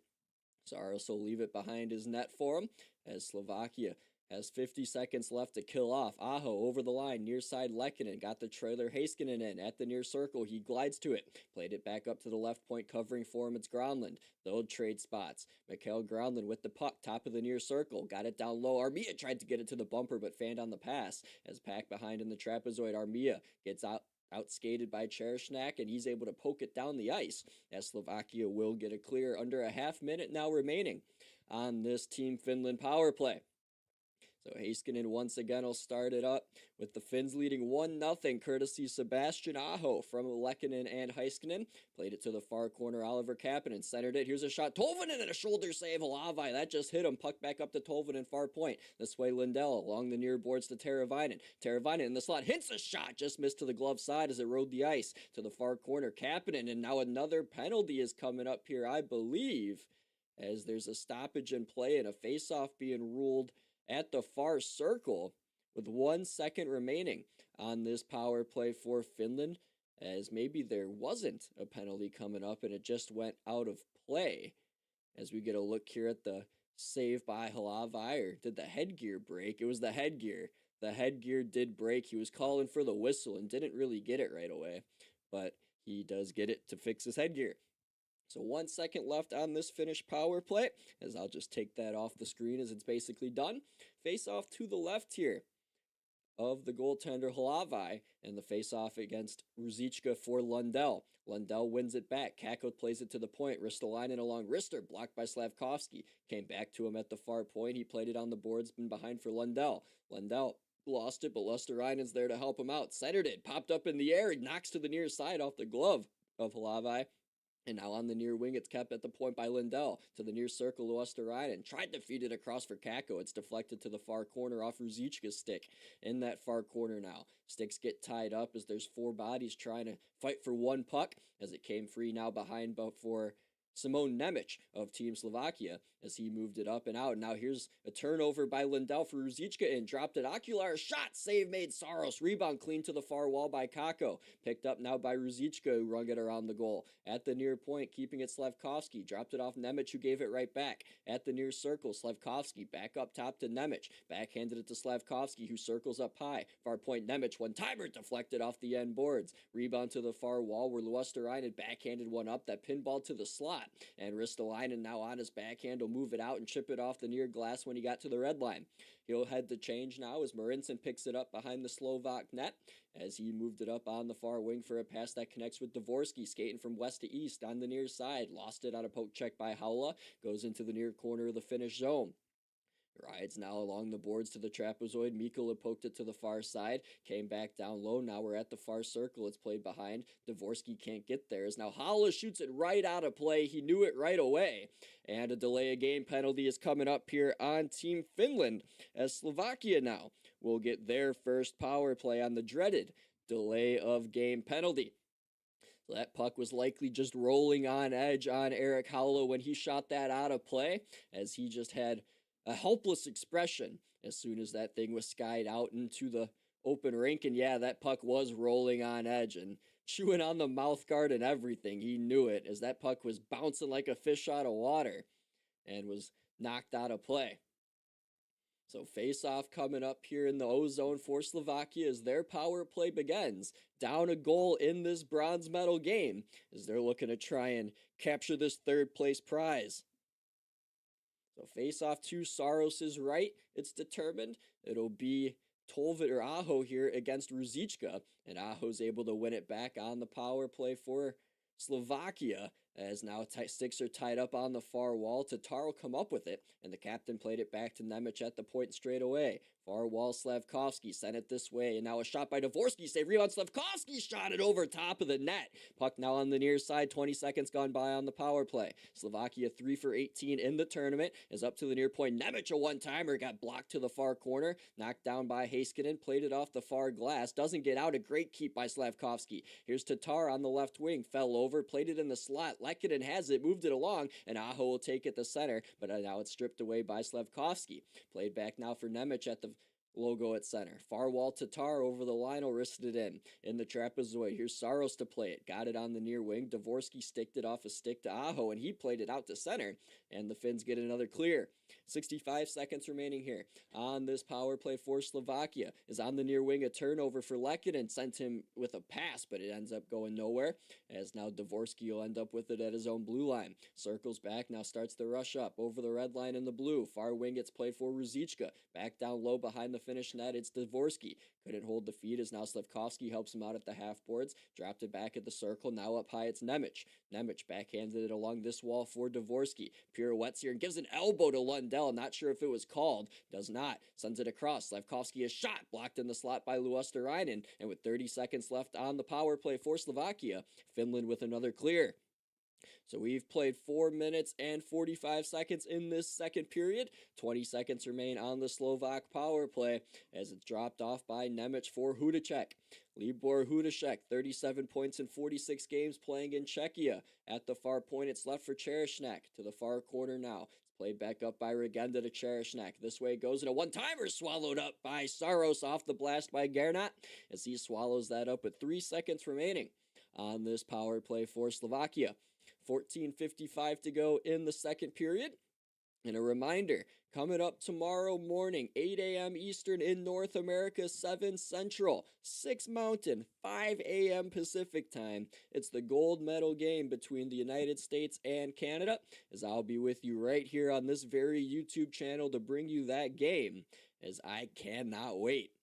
Saros will leave it behind his net for him as Slovakia has 50 seconds left to kill off. Aho over the line, near side Lehkonen, got the trailer Heiskanen in. At the near circle, he glides to it. Played it back up to the left point, covering for him, it's Groundland. They'll trade spots. Mikael Groundland with the puck, top of the near circle. Got it down low. Armia tried to get it to the bumper, but fanned on the pass. As packed behind in the trapezoid, Armia gets outskated by Cherishnak, and he's able to poke it down the ice as Slovakia will get a clear under a half minute now remaining on this Team Finland power play. So Heiskanen once again will start it up with the Finns leading 1-0 courtesy Sebastian Aho from Lehkonen and Heiskanen. Played it to the far corner, Oliver Kapanen centered it. Here's a shot, Tolvanen and a shoulder save, Halavai. That just hit him, puck back up to Tolvanen, far point. This way Lindell along the near boards to Teravainen. Teravainen in the slot, hits a shot, just missed to the glove side as it rode the ice to the far corner. Kapanen, and now another penalty is coming up here, I believe, as there's a stoppage in play and a face-off being ruled at the far circle with 1 second remaining on this power play for Finland, as maybe there wasn't a penalty coming up and it just went out of play. As we get a look here at the save by Halavai, or did the headgear break? It was the headgear. The headgear did break. He was calling for the whistle and didn't really get it right away, but he does get it to fix his headgear. So 1 second left on this Finnish power play, as I'll just take that off the screen as it's basically done. Face off to the left here of the goaltender Halavai, and the face off against Ruzicka for Lundell. Lundell wins it back. Kakko plays it to the point. Ristolainen along Rister, blocked by Slavkovsky. Came back to him at the far point. He played it on the boards, been behind for Lundell. Lundell lost it, but Lusterainen's there to help him out. Centered it, popped up in the air, it knocks to the near side off the glove of Halavai. And now on the near wing, it's kept at the point by Lindell. To the near circle, Luosterainen tried to feed it across for Kakko. It's deflected to the far corner off Ruzicka's stick. In that far corner now. Sticks get tied up as there's 4 bodies trying to fight for one puck. As it came free now behind for Simon Nemec of Team Slovakia as he moved it up and out. Now here's a turnover by Lindell for Ruzicka and dropped it. Okular shot, save made Saros. Rebound clean to the far wall by Kakko. Picked up now by Ruzicka, who rung it around the goal. At the near point, keeping it Slavkovsky. Dropped it off Nemec, who gave it right back. At the near circle, Slavkovsky back up top to Nemec. Backhanded it to Slavkovsky, who circles up high. Far point Nemec, one-timer deflected off the end boards. Rebound to the far wall where Luosterainen backhanded one up. That pinball to the slot. And Ristolainen now on his backhand will move it out and chip it off the near glass when he got to the red line. He'll head to change now as Marinson picks it up behind the Slovak net as he moved it up on the far wing for a pass that connects with Dvorsky skating from west to east on the near side. Lost it on a poke check by Haula. Goes into the near corner of the Finnish zone. Rides now along the boards to the trapezoid. Mikkola poked it to the far side. Came back down low. Now we're at the far circle. It's played behind. Dvorsky can't get there. As now Haula shoots it right out of play. He knew it right away. And a delay of game penalty is coming up here on Team Finland as Slovakia now will get their first power play on the dreaded delay of game penalty. So that puck was likely just rolling on edge on Erik Haula when he shot that out of play, as he just had a helpless expression as soon as that thing was skied out into the open rink. And yeah, that puck was rolling on edge and chewing on the mouth guard and everything. He knew it as that puck was bouncing like a fish out of water and was knocked out of play. So face-off coming up here in the O-zone for Slovakia as their power play begins. Down a goal in this bronze medal game as they're looking to try and capture this third place prize. So face off to Saros' right. It's determined. It'll be Tolvanen or Aho here against Ruzicka. And Aho's able to win it back on the power play for Slovakia as now sticks are tied up on the far wall. Tatar will come up with it, and the captain played it back to Nemec at the point straight away. Far wall, Slavkovsky sent it this way, and now a shot by Dvorsky. Save rebound, Slavkovsky shot it over top of the net. Puck now on the near side, 20 seconds gone by on the power play. Slovakia 3 for 18 in the tournament, is up to the near point. Nemec, a one-timer, got blocked to the far corner, knocked down by Heiskanen, played it off the far glass, doesn't get out, a great keep by Slavkovsky. Here's Tatar on the left wing, fell over, played it in the slot, Lehkonen has it, moved it along, and Aho will take it to center, but now it's stripped away by Slavkovsky. Played back now for Nemec at the logo at center. Far wall, Tatar over the line, will wrist it in the trapezoid. Here's Saros to play it, got it on the near wing. Dvorsky sticked it off a stick to Aho, and he played it out to center, and the Finns get another clear. 65 seconds remaining here on this power play for Slovakia. Is on the near wing, a turnover for Lehkonen, sent him with a pass, but it ends up going nowhere, as now Dvorsky will end up with it at his own blue line. Circles back, now starts the rush up over the red line in the blue. Far wing gets played for Ruzicka, back down low behind the finish net, it's Dvorsky. Couldn't hold the feed, as now Slavkovsky helps him out at the half boards, dropped it back at the circle, now up high it's Nemec. Nemec backhanded it along this wall for Dvorsky, pirouettes here and gives an elbow to Lundell, not sure if it was called, does not, sends it across. Slavkovsky a shot, blocked in the slot by Luosterainen, and with 30 seconds left on the power play for Slovakia, Finland with another clear. So we've played 4 minutes and 45 seconds in this second period. 20 seconds remain on the Slovak power play, as it's dropped off by Nemec for Hudacek. Libor Hudacek, 37 points in 46 games playing in Czechia. At the far point, it's left for Chereshnak to the far corner now. Played back up by Regenda to Chereshnak. This way it goes, and a one-timer swallowed up by Saros off the blast by Gernot, as he swallows that up with 3 seconds remaining on this power play for Slovakia. 14:55 to go in the second period. And a reminder, coming up tomorrow morning, 8 a.m. Eastern in North America, 7 Central, 6 Mountain, 5 a.m. Pacific time. It's the gold medal game between the United States and Canada, as I'll be with you right here on this very YouTube channel to bring you that game, as I cannot wait.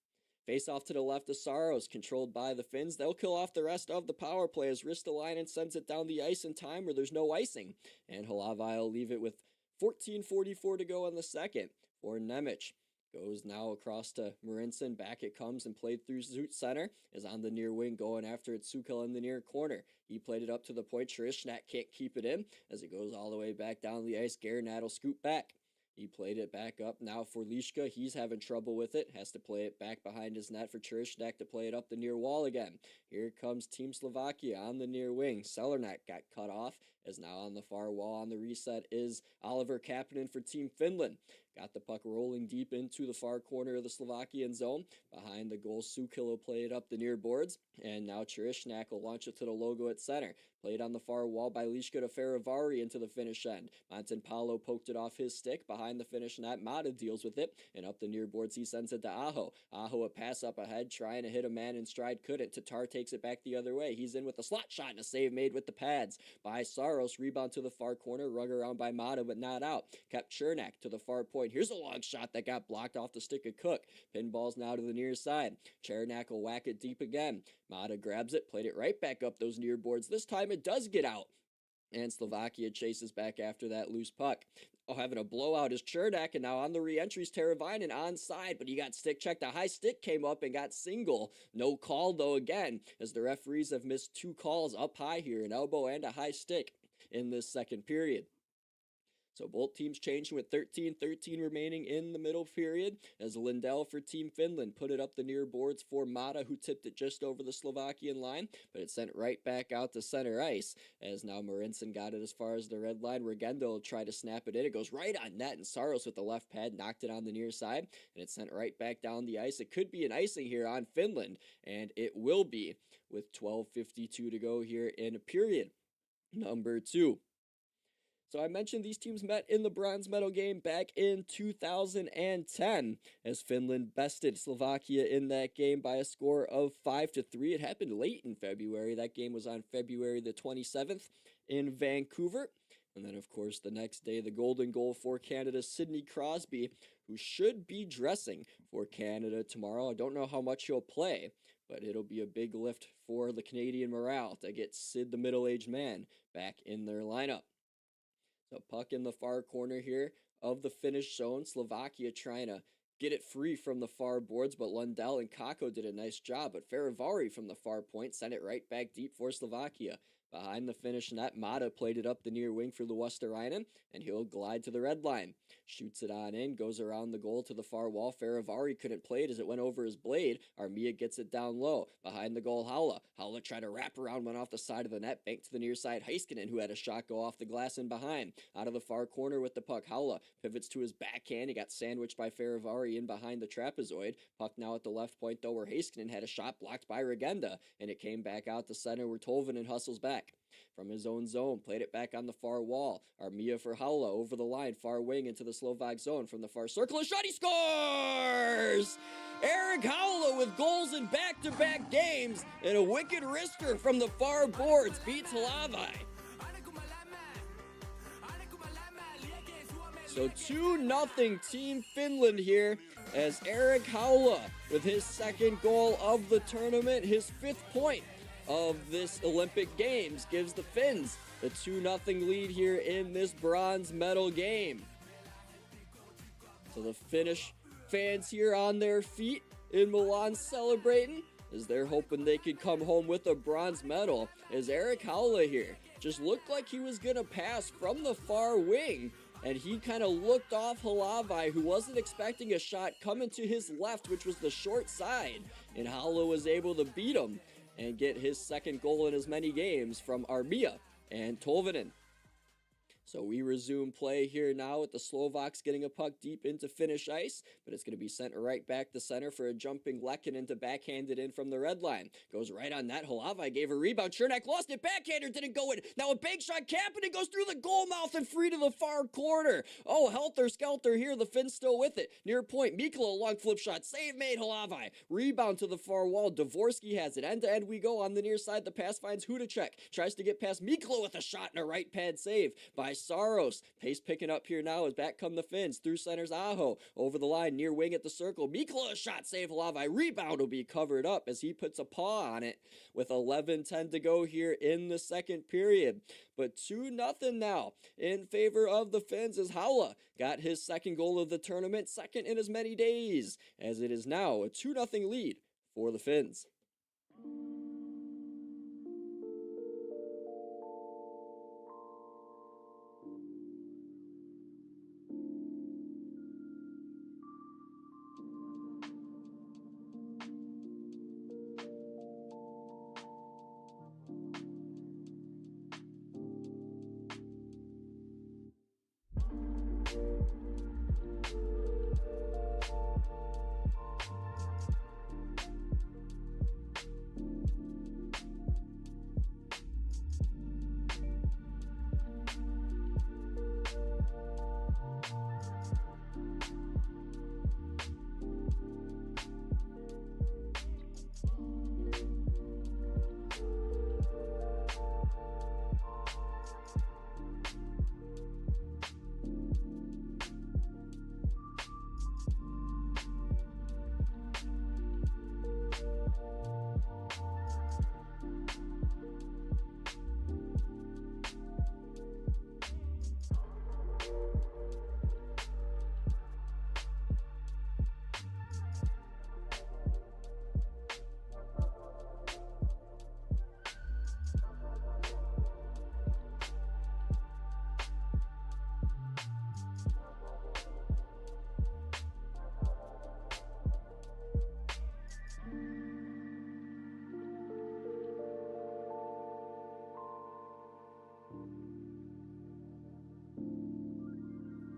Face off to the left of Saros, controlled by the Finns. They'll kill off the rest of the power play as Ristolainen sends it down the ice in time where there's no icing. And Halavai will leave it with 14:44 to go in the second for Nemec. Goes now across to Marinson. Back it comes and played through Zoot center. Is on the near wing going after it. Sukal in the near corner. He played it up to the point. Cherishnak can't keep it in as it goes all the way back down the ice. Gernat will scoop back. He played it back up now for Lishka. He's having trouble with it. Has to play it back behind his net for Cherishnak to play it up the near wall again. Here comes Team Slovakia on the near wing. Selernak got cut off, as now on the far wall on the reset is Oliver Kapanen for Team Finland. Got the puck rolling deep into the far corner of the Slovakian zone. Behind the goal, Sukil will play it up the near boards. And now Cherishnak will launch it to the logo at center. Played on the far wall by Lishka to Faravari into the finish end. Montenpalo poked it off his stick. Behind the finish net, Mata deals with it. And up the near boards, he sends it to Aho. Aho a pass up ahead, trying to hit a man in stride, couldn't. Tatar takes it back the other way. He's in with a slot shot and a save made with the pads by Saros. Rebound to the far corner, rug around by Mata, but not out. Kept Chernak to the far point. Here's a long shot that got blocked off the stick of Cook. Pinballs now to the near side. Chernak will whack it deep again. Mata grabs it, played it right back up those near boards. This time it does get out. And Slovakia chases back after that loose puck. Oh, having a blowout is Chernak, and now on the re-entries, Teravainen onside, but he got stick checked. A high stick came up and got single. No call, though, again, as the referees have missed 2 calls up high here, an elbow and a high stick in this second period. So both teams changing with 13-13 remaining in the middle period, as Lindell for Team Finland put it up the near boards for Mata, who tipped it just over the Slovakian line, but it sent right back out to center ice, as now Marinson got it as far as the red line. Regenda will try to snap it in. It goes right on net, and Saros with the left pad knocked it on the near side, and it sent right back down the ice. It could be an icing here on Finland, and it will be with 12:52 to go here in period number 2. So I mentioned these teams met in the bronze medal game back in 2010, as Finland bested Slovakia in that game by a score of 5-3. It happened late in February. That game was on February the 27th in Vancouver. And then, of course, the next day, the golden goal for Canada, Sidney Crosby, who should be dressing for Canada tomorrow. I don't know how much he'll play, but it'll be a big lift for the Canadian morale to get Sid, the middle-aged man, back in their lineup. So puck in the far corner here of the Finnish zone. Slovakia trying to get it free from the far boards, but Lundell and Kakko did a nice job. But Farivari from the far point sent it right back deep for Slovakia. Behind the Finnish net, Mata played it up the near wing for Luosterainen, and he'll glide to the red line. Shoots it on in, goes around the goal to the far wall. Farivari couldn't play it as it went over his blade. Armia gets it down low. Behind the goal, Haula. Haula tried to wrap around, went off the side of the net, banked to the near side. Heiskanen, who had a shot go off the glass and behind. Out of the far corner with the puck, Haula pivots to his backhand. He got sandwiched by Farivari in behind the trapezoid. Puck now at the left point, though, where Heiskanen had a shot blocked by Regenda, and it came back out to center where Tolvanen hustles back. From his own zone, played it back on the far wall. Armia for Haula over the line, far wing into the Slovak zone. From the far circle, a shot, he scores! Erik Haula with goals in back-to-back games, and a wicked wrister from the far boards beats Halavai. So 2-0 Team Finland here as Erik Haula with his second goal of the tournament, his 5th point of this Olympic Games, gives the Finns the 2-0 lead here in this bronze medal game. So the Finnish fans here on their feet in Milan celebrating as they're hoping they could come home with a bronze medal, as Erik Haula here just looked like he was gonna pass from the far wing, and he kind of looked off Halavai, who wasn't expecting a shot coming to his left, which was the short side, and Haula was able to beat him and get his second goal in as many games from Armia and Tolvanen. So we resume play here now with the Slovaks getting a puck deep into Finnish ice, but it's going to be sent right back to center for a jumping Lehkonen to backhand it in from the red line. Goes right on net. Halavai gave a rebound. Chernak lost it. Backhander didn't go in. Now a big shot. Kapanen goes through the goal mouth and free to the far corner. Oh, helter-skelter here. The Finns still with it. Near point. Mikkola, long flip shot. Save made. Halavai. Rebound to the far wall. Dvorsky has it. End-to-end we go on the near side. The pass finds Hudacek. Tries to get past Mikkola with a shot and a right pad save by Saros. Pace picking up here now as back come the Finns. Through centers Aho. Over the line, near wing at the circle. Mikkola, shot save Halavai. Rebound will be covered up as he puts a paw on it with 11:10 to go here in the second period. But 2-0 now in favor of the Finns as Haula got his second goal of the tournament, second in as many days, as it is now a 2-0 lead for the Finns.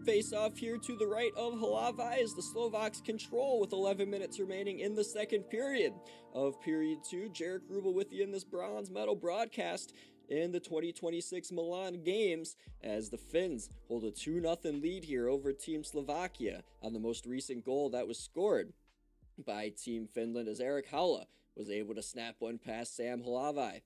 Face off here to the right of Halavai as the Slovaks control with 11 minutes remaining in the second period of period 2. Jaric Rubel with you in this bronze medal broadcast in the 2026 Milan Games as the Finns hold a 2-0 lead here over Team Slovakia on the most recent goal that was scored by Team Finland as Erik Haula was able to snap one past Sam Halavai.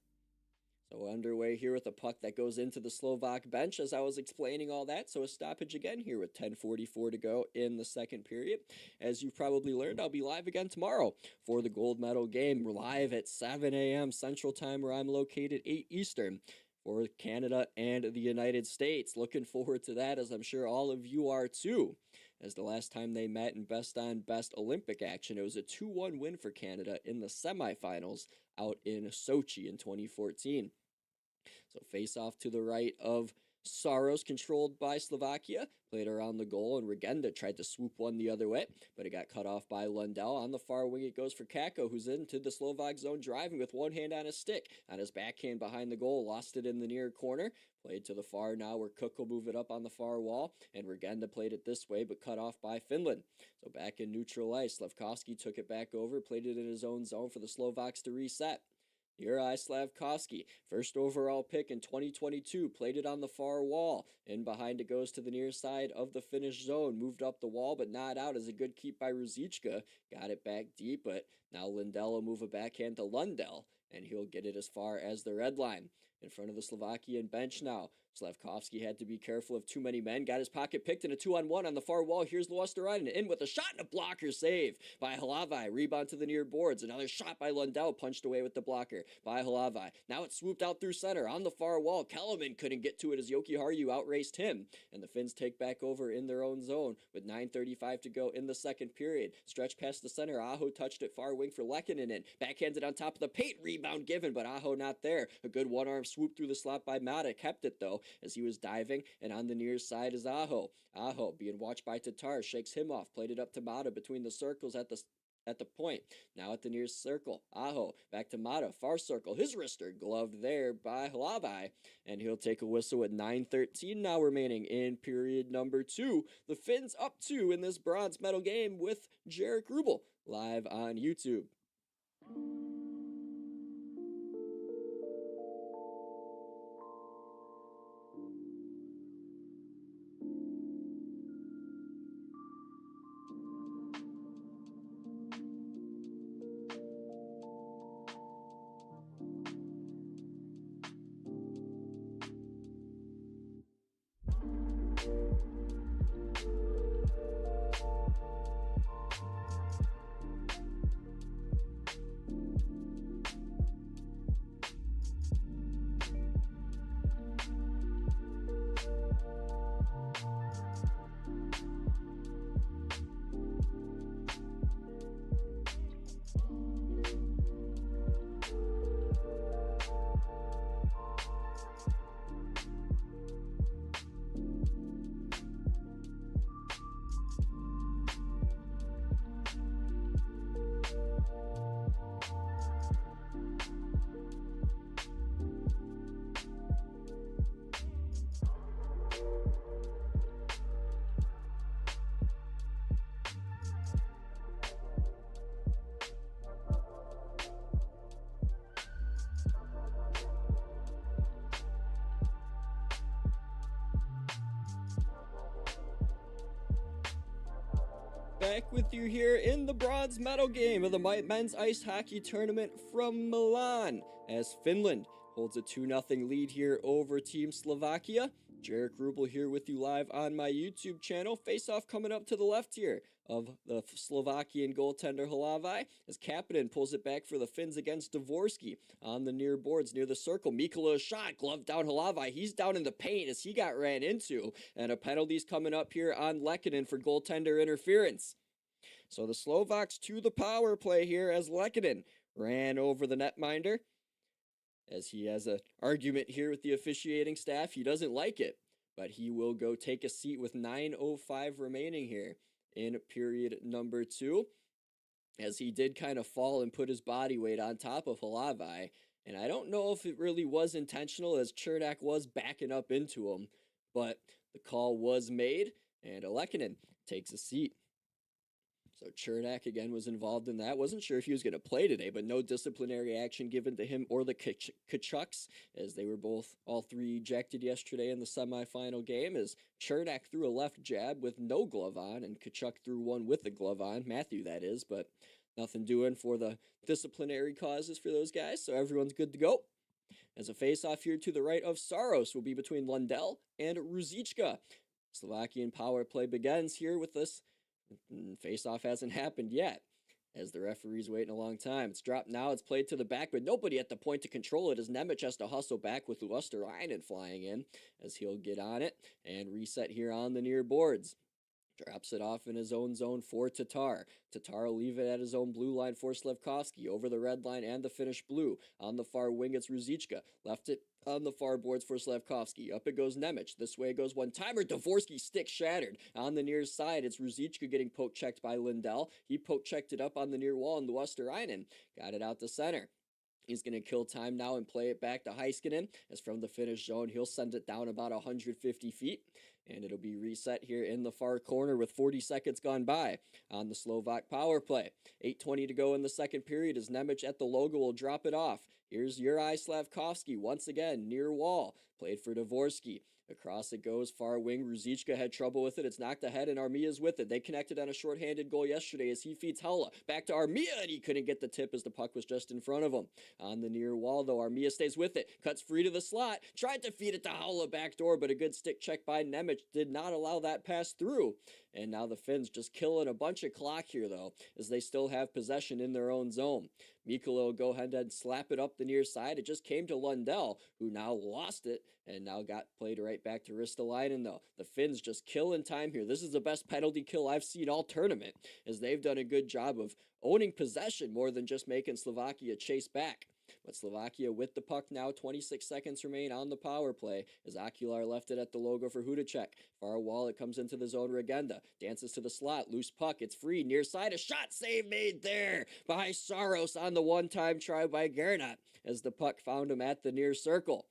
So underway here with a puck that goes into the Slovak bench as I was explaining all that. So a stoppage again here with 10:44 to go in the second period. As you've probably learned, I'll be live again tomorrow for the gold medal game. We're live at 7 a.m. Central Time where I'm located, 8 Eastern. For Canada and the United States. Looking forward to that, as I'm sure all of you are too. As the last time they met in best-on-best Olympic action, it was a 2-1 win for Canada in the semifinals out in Sochi in 2014. So face off to the right of Saros, controlled by Slovakia, played around the goal, and Regenda tried to swoop one the other way, but it got cut off by Lundell. On the far wing, it goes for Kako, who's into the Slovak zone, driving with one hand on his stick. On his backhand behind the goal, lost it in the near corner. Played to the far now, where Cook will move it up on the far wall, and Regenda played it this way, but cut off by Finland. So back in neutral ice, Slafkovsky took it back over, played it in his own zone for the Slovaks to reset. Juraj Slafkovsky, first overall pick in 2022, played it on the far wall. In behind it goes to the near side of the Finnish zone. Moved up the wall, but not out as a good keep by Ruzicka. Got it back deep, but now Lindell will move a backhand to Lundell, and he'll get it as far as the red line. In front of the Slovakian bench now. Slafkovsky had to be careful of too many men. Got his pocket picked in a 2-on-1 on the far wall. Here's Luosterainen in with a shot and a blocker save by Halavai. Rebound to the near boards. Another shot by Lundell, punched away with the blocker by Halavai. Now it's swooped out through center on the far wall. Kellerman couldn't get to it as Joki Harju outraced him. And the Finns take back over in their own zone with 9:35 to go in the second period. Stretch past the center. Aho touched it far wing for Lehkonen in. Backhanded on top of the paint. Rebound given, but Aho not there. A good one-arm swoop through the slot by Mata. Kept it though as he was diving, and on the near side is Aho. Aho being watched by Tatar, shakes him off, played it up to Mata between the circles at the point. Now at the near circle, Aho back to Mata, far circle, his wrister gloved there by Halavai, and he'll take a whistle with 9:13 now remaining in period number 2. The Finns up 2 in this bronze medal game with Jaric Rubel live on YouTube. Back with you here in the bronze medal game of the men's ice hockey tournament from Milan, as Finland holds a 2-0 lead here over Team Slovakia. Jaric Rubel here with you live on my YouTube channel. Face-off coming up to the left here of the Slovakian goaltender Halavai as Kapanen pulls it back for the Finns against Dvorsky on the near boards near the circle. Mikkola shot, glove down Halavai. He's down in the paint as he got ran into, and a penalty's coming up here on Lehkonen for goaltender interference. So the Slovaks to the power play here as Lehkonen ran over the netminder, as he has an argument here with the officiating staff. He doesn't like it, but he will go take a seat with 9:05 remaining here in period number 2, as he did kind of fall and put his body weight on top of Halavai. And I don't know if it really was intentional, as Chernak was backing up into him, but the call was made, and Lehkonen takes a seat. So Chernak again was involved in that. Wasn't sure if he was going to play today, but no disciplinary action given to him or the Kachucks, as they were all three ejected yesterday in the semifinal game, as Chernak threw a left jab with no glove on, and Kachuk threw one with the glove on, Matthew that is, but nothing doing for the disciplinary causes for those guys, so everyone's good to go. As a face-off here to the right of Saros will be between Lundell and Ruzicka. Slovakian power play begins here with this. Face-off hasn't happened yet, as the referee's waiting a long time. It's dropped now, it's played to the back, but nobody at the point to control it as Nemec has to hustle back with Luosterainen flying in, as he'll get on it and reset here on the near boards. Drops it off in his own zone for Tatar. Tatar will leave it at his own blue line for Slevkovsky. Over the red line and the Finnish blue. On the far wing, it's Ruzicka. Left it on the far boards for Slevkovsky. Up it goes Nemec. This way goes one-timer. Dvorsky stick shattered. On the near side, it's Ruzicka getting poke-checked by Lindell. He poke-checked it up on the near wall, and Luosterainen got it out to center. He's going to kill time now and play it back to Heiskanen. As from the Finnish zone, he'll send it down about 150 feet. And it'll be reset here in the far corner with 40 seconds gone by on the Slovak power play. 8:20 to go in the second period as Nemec at the logo will drop it off. Here's Juraj Slafkovsky once again near wall. Played for Dvorsky. Across it goes, far wing. Ruzicka had trouble with it. It's knocked ahead, and Armia's with it. They connected on a shorthanded goal yesterday as he feeds Haula. Back to Armia, and he couldn't get the tip as the puck was just in front of him. On the near wall, though, Armia stays with it. Cuts free to the slot. Tried to feed it to Haula backdoor, but a good stick check by Nemec did not allow that pass through. And now the Finns just killing a bunch of clock here, though, as they still have possession in their own zone. Mikkola will go ahead and slap it up the near side. It just came to Lundell, who now lost it and now got played right back to Ristolainen, though. The Finns just killing time here. This is the best penalty kill I've seen all tournament, as they've done a good job of owning possession more than just making Slovakia chase back. But Slovakia with the puck now, 26 seconds remain on the power play as Aguilar left it at the logo for Hudacek. Far wall, it comes into the zone. Regenda dances to the slot, loose puck, it's free, near side, a shot save made there by Saros on the one-time try by Gernot as the puck found him at the near circle.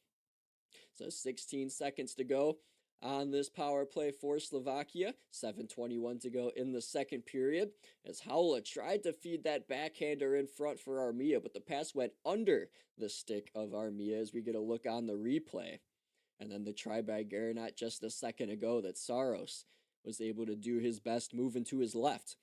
So 16 seconds to go on this power play for Slovakia. 7:21 to go in the second period as Haula tried to feed that backhander in front for Armia, but the pass went under the stick of Armia as we get a look on the replay. And then the try by Gernot just a second ago that Saros was able to do his best moving to his left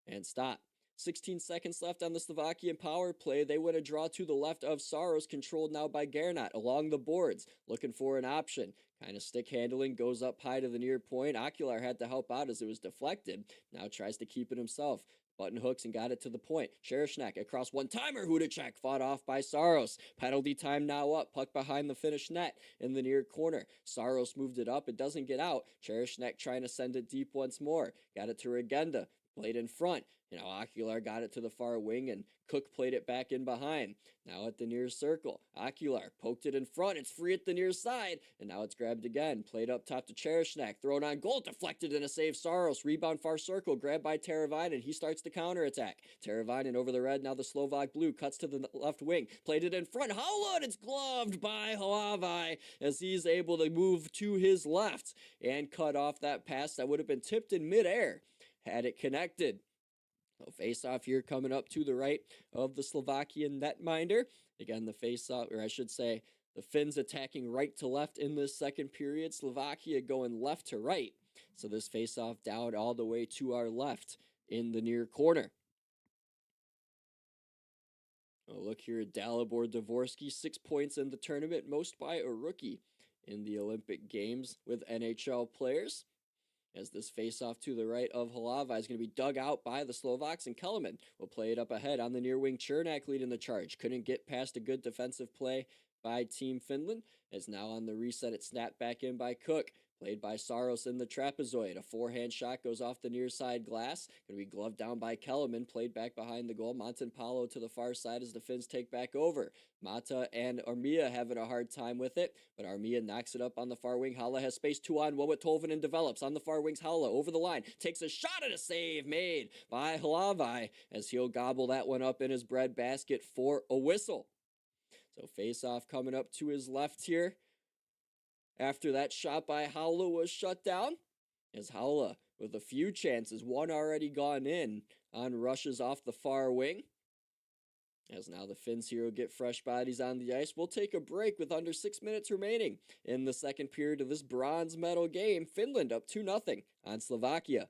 and stop. 16 seconds left on the Slovakian power play. They win a draw to the left of Saros, controlled now by Gernot along the boards, looking for an option. Kind of stick handling, goes up high to the near point. Aguilar had to help out as it was deflected. Now tries to keep it himself. Button hooks and got it to the point. Cherishnak across one-timer. Hudacek fought off by Saros. Penalty time now up. Puck behind the Finnish net in the near corner. Saros moved it up. It doesn't get out. Cherishnak trying to send it deep once more. Got it to Regenda. Played in front. Aguilar got it to the far wing, and Cook played it back in behind. Now at the near circle. Aguilar poked it in front. It's free at the near side, and now it's grabbed again. Played up top to Cherishnak. Thrown on goal. Deflected in a save. Saros. Rebound far circle. Grabbed by Teravainen. He starts the counterattack. Teravainen over the red. Now the Slovak blue cuts to the left wing. Played it in front. Haula, and it's gloved by Halavai as he's able to move to his left and cut off that pass that would have been tipped in midair had it connected. So face-off here coming up to the right of the Slovakian netminder. Again, the face-off, or I should say, the Finns attacking right to left in this second period. Slovakia going left to right. So this face-off down all the way to our left in the near corner. Oh, look here at Dalibor Dvorsky, 6 points in the tournament, most by a rookie in the Olympic Games with NHL players. As this face-off to the right of Halava is going to be dug out by the Slovaks, and Kellerman will play it up ahead on the near wing. Chernak leading the charge. Couldn't get past a good defensive play by Team Finland. As now on the reset, it's snapped back in by Cook. Played by Saros in the trapezoid. A forehand shot goes off the near side glass. Going to be gloved down by Kellerman. Played back behind the goal. Montanpalo to the far side as the Finns take back over. Mata and Armia having a hard time with it, but Armia knocks it up on the far wing. Hala has space 2-on-1 with Tolvanen, develops on the far wings. Hala over the line. Takes a shot at a save made by Halavai as he'll gobble that one up in his bread basket for a whistle. So face off coming up to his left here. After that shot by Haula was shut down, as Haula with a few chances, one already gone in on rushes off the far wing. As now the Finns here will get fresh bodies on the ice. We'll take a break with under 6 minutes remaining in the second period of this bronze medal game. Finland up 2-0 on Slovakia.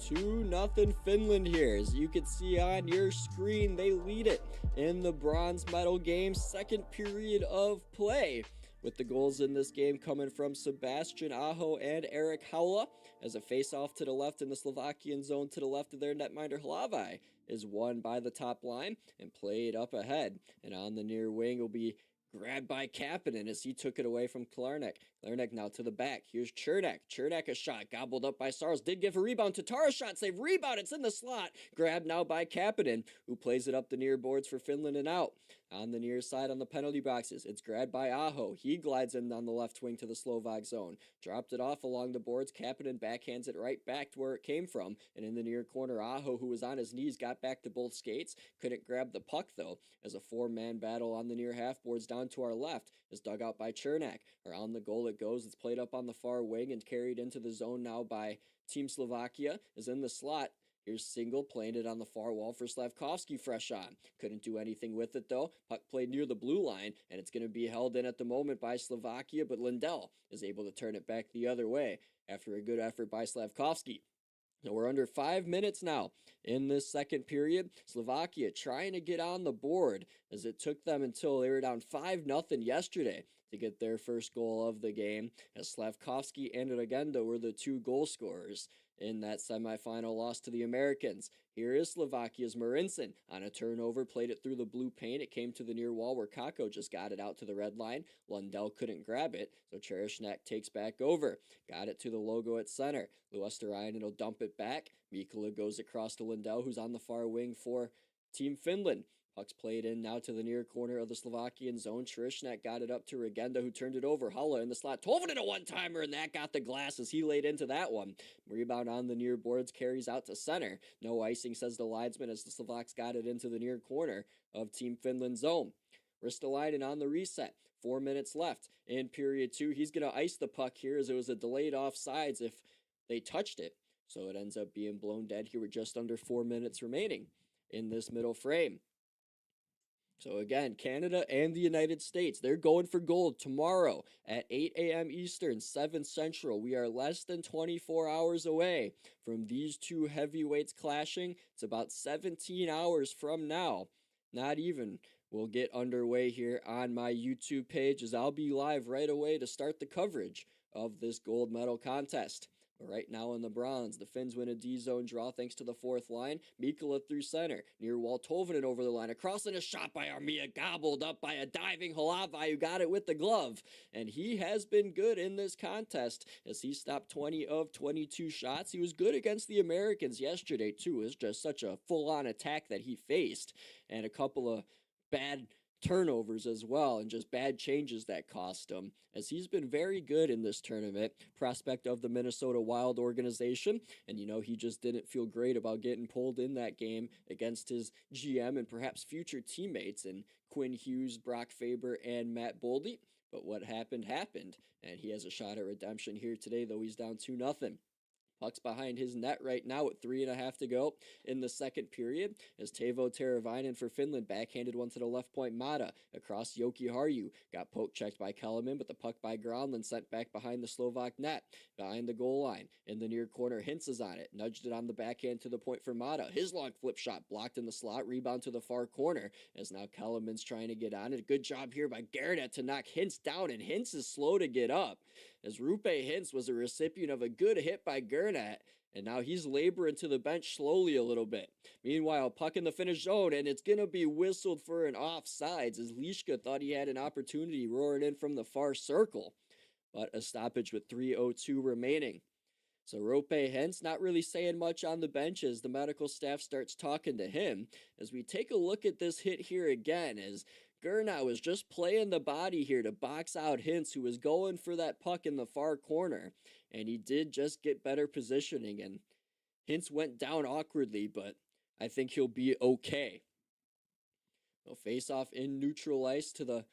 2-0 Finland here. As you can see on your screen, they lead it in the bronze medal game, second period of play, with the goals in this game coming from Sebastian Aho and Eric Haula, as a face-off to the left in the Slovakian zone to the left of their netminder Hlavai is won by the top line and played up ahead. And on the near wing will be grabbed by Kapanen as he took it away from Klarnek. Klarnek now to the back. Here's Chernak. Chernak a shot. Gobbled up by Saros. Did give a rebound to Tara. Shot save. Rebound. It's in the slot. Grabbed now by Kapanen, who plays it up the near boards for Finland and out. On the near side on the penalty boxes, it's grabbed by Aho. He glides in on the left wing to the Slovak zone. Dropped it off along the boards. Kapanen backhands it right back to where it came from. And in the near corner, Aho, who was on his knees, got back to both skates. Couldn't grab the puck, though, as a four-man battle on the near half boards down to our left is dug out by Chernak. Around the goal it goes. It's played up on the far wing and carried into the zone now by Team Slovakia. Is in the slot. Here's Single playing it on the far wall for Slavkovsky, fresh on. Couldn't do anything with it, though. Puck played near the blue line, and it's going to be held in at the moment by Slovakia, but Lindell is able to turn it back the other way after a good effort by Slavkovsky. Now we're under 5 minutes now in this second period. Slovakia trying to get on the board, as it took them until they were down 5-0 yesterday to get their first goal of the game, as Slavkovsky and Regenda were the two goal scorers in that semifinal loss to the Americans. Here is Slovakia's Marinson on a turnover, played it through the blue paint. It came to the near wall where Kako just got it out to the red line. Lundell couldn't grab it, so Cherishnak takes back over. Got it to the logo at center. Luosterainen will dump it back. Mikkola goes across to Lundell, who's on the far wing for Team Finland. Puck's played in now to the near corner of the Slovakian zone. Cherishnak got it up to Regenda, who turned it over. Haula in the slot. Tolvanen a one-timer, and that got the glass as he laid into that one. Rebound on the near boards, carries out to center. No icing, says the linesman, as the Slovaks got it into the near corner of Team Finland's zone. Ristolainen on the reset. 4 minutes left in period 2. He's going to ice the puck here, as it was a delayed offsides if they touched it. So it ends up being blown dead here with just under 4 minutes remaining in this middle frame. So again, Canada and the United States, they're going for gold tomorrow at 8 a.m. Eastern, 7 Central. We are less than 24 hours away from these two heavyweights clashing. It's about 17 hours from now. Not even. We'll get underway here on my YouTube page, as I'll be live right away to start the coverage of this gold medal contest. But right now in the bronze, the Finns win a D-zone draw thanks to the fourth line. Mikkola through center. Near wall, Tolvanen over the line. Across and a shot by Armia. Gobbled up by a diving Hlavai, who got it with the glove. And he has been good in this contest, as he stopped 20 of 22 shots. He was good against the Americans yesterday, too. It was just such a full-on attack that he faced. And a couple of bad turnovers as well, and just bad changes that cost him, as he's been very good in this tournament. Prospect of the Minnesota Wild organization, and he just didn't feel great about getting pulled in that game against his GM and perhaps future teammates in Quinn Hughes, Brock Faber, and Matt Boldy. But what happened, and he has a shot at redemption here today, though he's down 2-0. Puck's behind his net right now with 3.5 to go in the second period, as Teuvo Teravainen for Finland backhanded one to the left point. Mata across Joki Harju. Got poke checked by Kellerman, but the puck by Granlund sent back behind the Slovak net. Behind the goal line. In the near corner, Hintz is on it. Nudged it on the backhand to the point for Mata. His long flip shot blocked in the slot. Rebound to the far corner, as now Kellerman's trying to get on it. Good job here by Garnett to knock Hintz down, and Hintz is slow to get up, as Rupe Hintz was a recipient of a good hit by Gernat, and now he's laboring to the bench slowly a little bit. Meanwhile, puck in the Finnish zone, and it's going to be whistled for an offsides, as Lischka thought he had an opportunity roaring in from the far circle, but a stoppage with 3:02 remaining. So Rupe Hintz not really saying much on the bench as the medical staff starts talking to him, as we take a look at this hit here again, as Gernot was just playing the body here to box out Hintz, who was going for that puck in the far corner, and he did just get better positioning, and Hintz went down awkwardly, but I think he'll be okay. He'll face off in neutral ice to the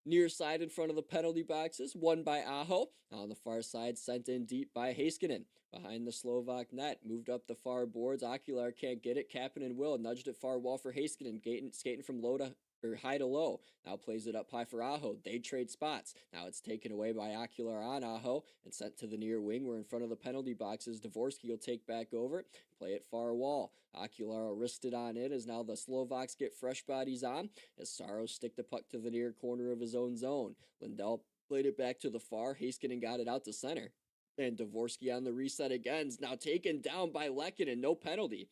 near side in front of the penalty boxes, won by Aho. On the far side, sent in deep by Heiskanen. Behind the Slovak net, moved up the far boards. Okular can't get it. Kapanen will. Nudged it far wall for Heiskanen. Skating from low to high to low. Now plays it up high for Aho. They trade spots. Now it's taken away by Ocular on Aho and sent to the near wing. We're in front of the penalty boxes. Dvorsky will take back over. Play it far wall. Ocular wristed on it as now the Slovaks get fresh bodies on as Saros stick the puck to the near corner of his own zone. Lindell played it back to the far. Heiskanen got it out to center. And Dvorsky on the reset again is now taken down by Lehkonen. No penalty,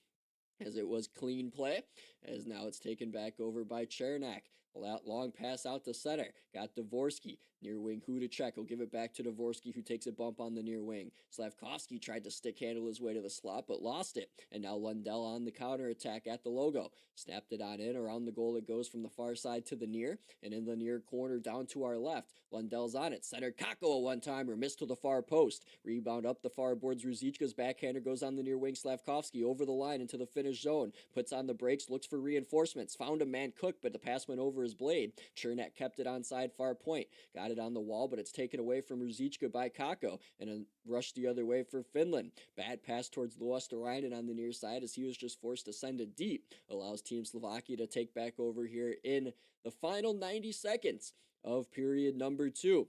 as it was clean play, as now it's taken back over by Chernak. Long pass out to center. Got Dvorsky. Near wing Hudacek will give it back to Dvorsky, who takes a bump on the near wing. Slavkovsky tried to stick handle his way to the slot, but lost it. And now Lundell on the counter attack at the logo. Snapped it on in. Around the goal it goes from the far side to the near. And in the near corner down to our left. Lundell's on it. Center Kakko a one-timer. Missed to the far post. Rebound up the far boards. Ruzicka's backhander goes on the near wing. Slavkovsky over the line into the finish zone. Puts on the brakes. Looks for reinforcements. Found a man Cook, but the pass went over his blade. Chernak kept it onside far point. Got it on the wall, but it's taken away from Ruzicka by Kakko and then rushed the other way for Finland. Bad pass towards Luosterainen on the near side as he was just forced to send it deep. Allows Team Slovakia to take back over here in the final 90 seconds of period number 2.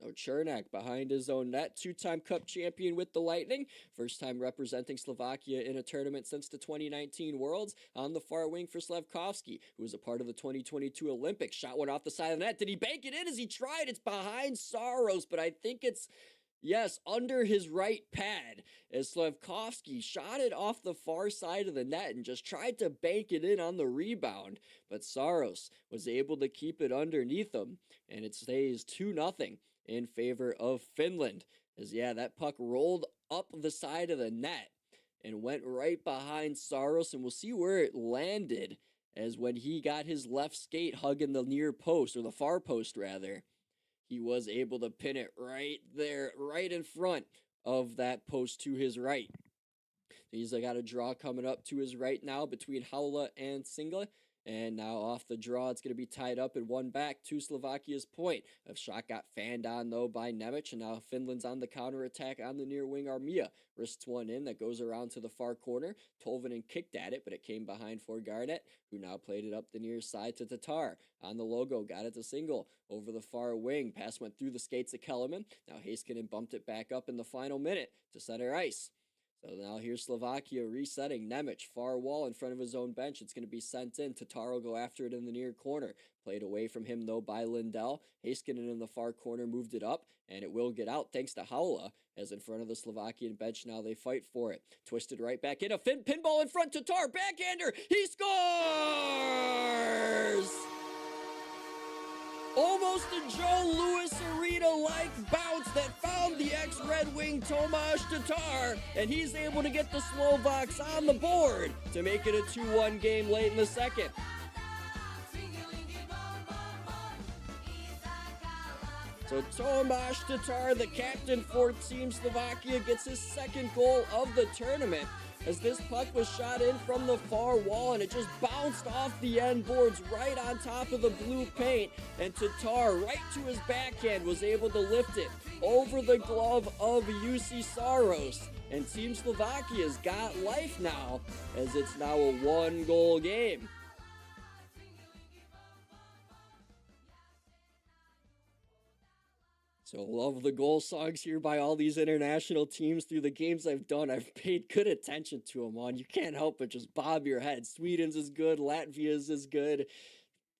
So Chernak behind his own net, 2-time Cup champion with the Lightning, first time representing Slovakia in a tournament since the 2019 Worlds. On the far wing for Slavkovsky, who was a part of the 2022 Olympics. Shot one off the side of the net. Did he bank it in as he tried? It's behind Saros, but I think it's, yes, under his right pad, as Slavkovsky shot it off the far side of the net and just tried to bank it in on the rebound. But Saros was able to keep it underneath him, and it stays 2-0 in favor of Finland. As, yeah, that puck rolled up the side of the net and went right behind Saros, and we'll see where it landed, as when he got his left skate hugging the near post, or the far post rather, he was able to pin it right there, right in front of that post to his right. He's got a draw coming up to his right now between Haula and Singla. And now off the draw, it's going to be tied up and one back to Slovakia's point. A shot got fanned on, though, by Nemec, and now Finland's on the counterattack on the near wing. Armia wrists one in that goes around to the far corner. Tolvanen kicked at it, but it came behind for Garnett, who now played it up the near side to Tatar. On the logo, got it to Single over the far wing. Pass went through the skates of Kellerman. Now Heiskanen bumped it back up in the final minute to center ice. So now here's Slovakia resetting. Nemec, far wall in front of his own bench. It's going to be sent in. Tatar will go after it in the near corner. Played away from him, though, by Lindell. Heiskanen in the far corner moved it up, and it will get out thanks to Haula, as in front of the Slovakian bench now they fight for it. Twisted right back in. A pinball in front. Tatar, backhander. He scores! Almost a Joe Louis Arena-like bounce that found the ex-Red Wing Tomáš Tatar, and he's able to get the Slovaks on the board to make it a 2-1 game late in the second. So Tomáš Tatar, the captain for Team Slovakia, gets his second goal of the tournament, as this puck was shot in from the far wall and it just bounced off the end boards right on top of the blue paint, and Tatar, right to his backhand, was able to lift it over the glove of UC Saros, and Team Slovakia's got life now, as it's now a 1-goal game. So love the goal songs here by all these international teams. Through the games I've done, I've paid good attention to them on. You can't help but just bob your head. Sweden's is good, Latvia's is good,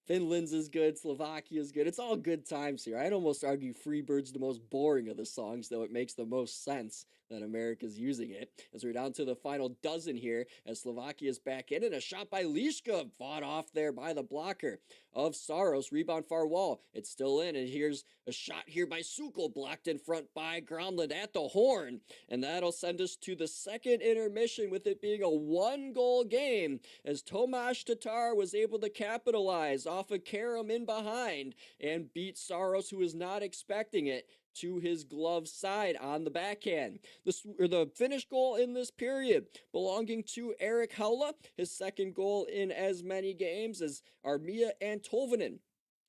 Finland's is good, Slovakia's good. It's all good times here. I'd almost argue Freebird's the most boring of the songs, though it makes the most sense that America's using it. As we're down to the final dozen here, as Slovakia's back in, and a shot by Liška, fought off there by the blocker of Saros. Rebound far wall. It's still in, and here's a shot here by Sukol, blocked in front by Granlund at the horn. And that'll send us to the second intermission, with it being a 1-goal game, as Tomáš Tatar was able to capitalize off of Karam in behind and beat Saros, who was not expecting it, to his glove side on the backhand. The finished goal in this period belonging to Erik Haula, his second goal in as many games, as Armia and Tolvanen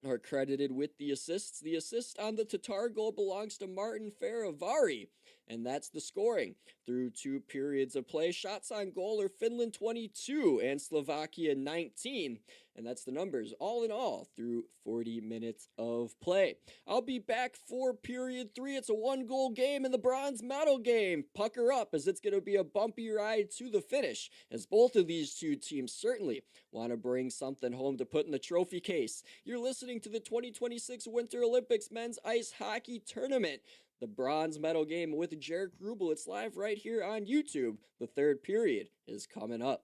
are credited with the assists. The assist on the Tatar goal belongs to Martin Ferivari, and that's the scoring through 2 periods of play. Shots on goal are Finland 22 and Slovakia 19, And that's the numbers all in all through 40 minutes of play. I'll be back for period 3. It's a 1-goal game in the bronze medal game. Pucker up, as it's going to be a bumpy ride to the finish, as both of these two teams certainly want to bring something home to put in the trophy case. You're listening to the 2026 Winter Olympics Men's Ice Hockey Tournament, the bronze medal game with Jaric Rubel. It's live right here on YouTube. The third period is coming up.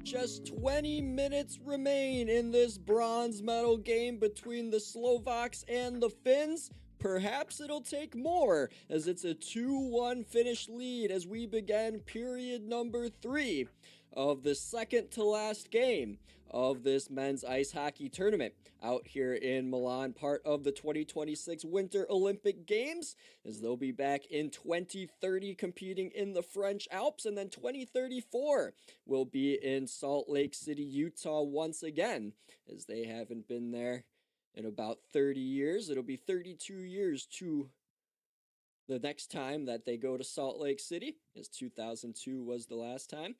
Just 20 minutes remain in this bronze medal game between the Slovaks and the Finns. Perhaps it'll take more, as it's a 2-1 Finnish lead as we begin period number 3 of the second to last game of this men's ice hockey tournament out here in Milan, part of the 2026 Winter Olympic Games, as they'll be back in 2030 competing in the French Alps, and then 2034 will be in Salt Lake City, Utah once again, as they haven't been there in about 30 years. It'll be 32 years to the next time that they go to Salt Lake City, as 2002 was the last time.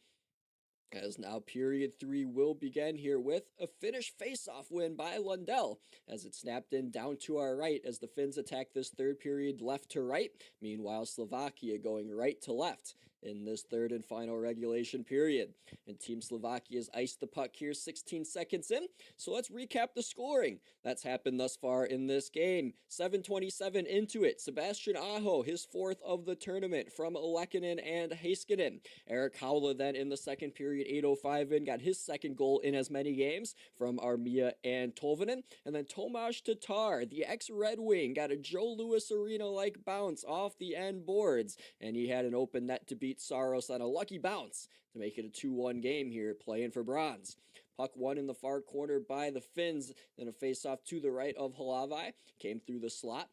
As now period 3 will begin here with a Finnish face-off win by Lundell, as it snapped in down to our right as the Finns attack this third period left to right. Meanwhile, Slovakia going right to left in this third and final regulation period. And Team Slovakia's iced the puck here 16 seconds in. So let's recap the scoring that's happened thus far in this game. 7:27 into it. Sebastian Aho, his fourth of the tournament from Lehkonen and Heiskanen. Eric Haula then in the second period, 8:05 in, got his second goal in as many games from Armia and Tolvanen. And then Tomas Tatar, the ex-Red Wing, got a Joe Louis Arena-like bounce off the end boards. And he had an open net to beat Saros on a lucky bounce to make it a 2-1 game here, playing for bronze. Puck won in the far corner by the Finns, then a face-off to the right of Hlavai, came through the slot.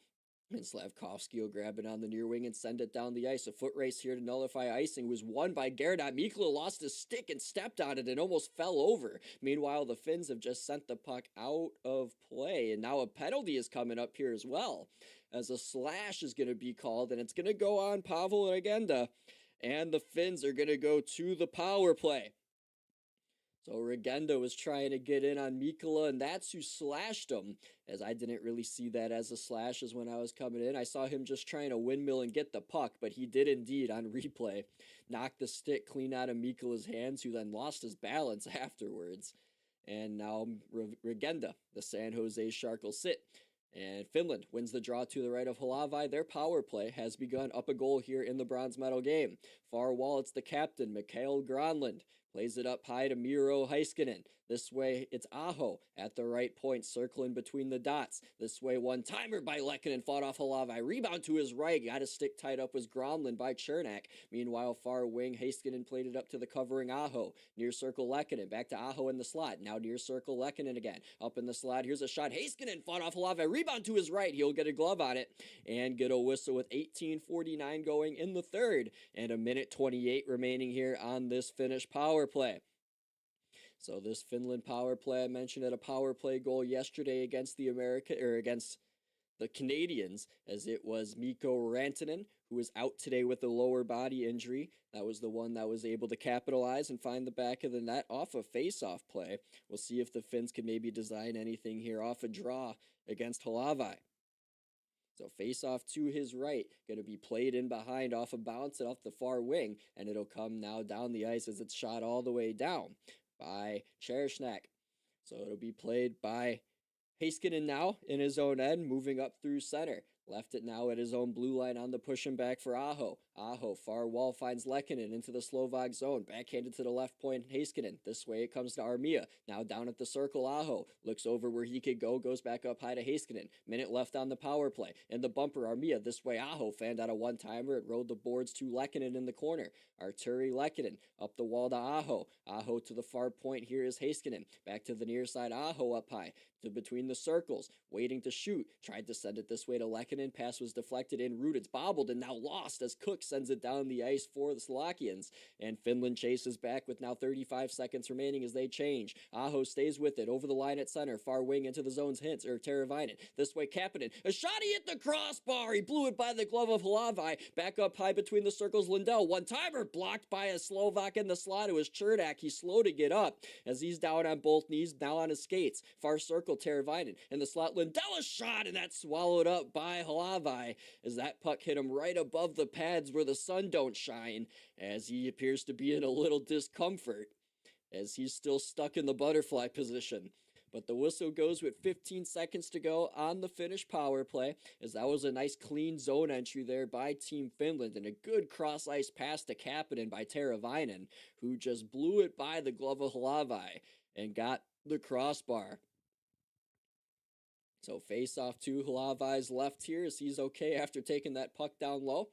And Slavkovsky will grab it on the near wing and send it down the ice. A foot race here to nullify icing was won by Gerdot. Mikkola lost his stick and stepped on it and almost fell over. Meanwhile, the Finns have just sent the puck out of play. And now a penalty is coming up here as well, as a slash is going to be called. And it's going to go on Pavel Regenda. And the Finns are going to go to the power play. So Regenda was trying to get in on Mikkola, and that's who slashed him, as I didn't really see that as a slash as when I was coming in. I saw him just trying to windmill and get the puck, but he did indeed on replay knock the stick clean out of Mikkola's hands, who then lost his balance afterwards. And now Regenda, the San Jose Shark, will sit. And Finland wins the draw to the right of Hlavai. Their power play has begun, up a goal here in the bronze medal game. Far wall, it's the captain, Mikael Granlund. Plays it up high to Miro Heiskanen. This way, it's Aho at the right point, circling between the dots. This way, one-timer by Lehkonen, fought off Hlavai. Rebound to his right, got his stick tied up with Granlund by Chernak. Meanwhile, far wing, Heiskanen played it up to the covering Aho. Near circle, Lehkonen, back to Aho in the slot. Now near circle, Lehkonen again. Up in the slot, here's a shot. Heiskanen fought off Hlavai. Rebound to his right, he'll get a glove on it and get a whistle with 18:49 going in the third. And a minute 28 remaining here on this Finnish power play. So this Finland power play, I mentioned at a power play goal yesterday against against the Canadians, as it was Mikko Rantanen, who was out today with a lower body injury. That was the one that was able to capitalize and find the back of the net off a face-off play. We'll see if the Finns can maybe design anything here off a draw against Hlavai. So face-off to his right, going to be played in behind off a bounce and off the far wing, and it'll come now down the ice as it's shot all the way down by Cherishnak. So it'll be played by Heiskanen now in his own end, moving up through center. Left it now at his own blue line on the push and back for Aho. Aho, far wall, finds Lehkonen into the Slovak zone. Backhanded to the left point, Heiskanen. This way it comes to Armia. Now down at the circle, Aho. Looks over where he could go, goes back up high to Heiskanen. Minute left on the power play. In the bumper, Armia. This way, Aho fanned out a one-timer. It rode the boards to Lehkonen in the corner. Arturi Lehkonen up the wall to Aho. Aho to the far point. Here is Heiskanen. Back to the near side, Aho up high. To between the circles. Waiting to shoot. Tried to send it this way to Lehkonen. Lehkonen. Pass was deflected in route. It's bobbled and now lost as Cook sends it down the ice for the Slovakians. And Finland chases back with now 35 seconds remaining as they change. Aho stays with it over the line at center. Far wing into the zone's Hintz, or Teravainen. This way, Kapanen. A shot, he hit the crossbar. He blew it by the glove of Halavai. Back up high between the circles, Lindell. One-timer blocked by a Slovak in the slot. It was Chernak. He's slow to get up as he's down on both knees, now on his skates. Far circle, Teravainen. In the slot, Lindell, a shot, and that's swallowed up by Halavai as that puck hit him right above the pads where the sun don't shine, as he appears to be in a little discomfort as he's still stuck in the butterfly position. But the whistle goes with 15 seconds to go on the Finnish power play, as that was a nice clean zone entry there by Team Finland, and a good cross-ice pass to Kapanen by Teravainen, who just blew it by the glove of Halavai and got the crossbar. So face-off to Halavai's left here as he's okay after taking that puck down low.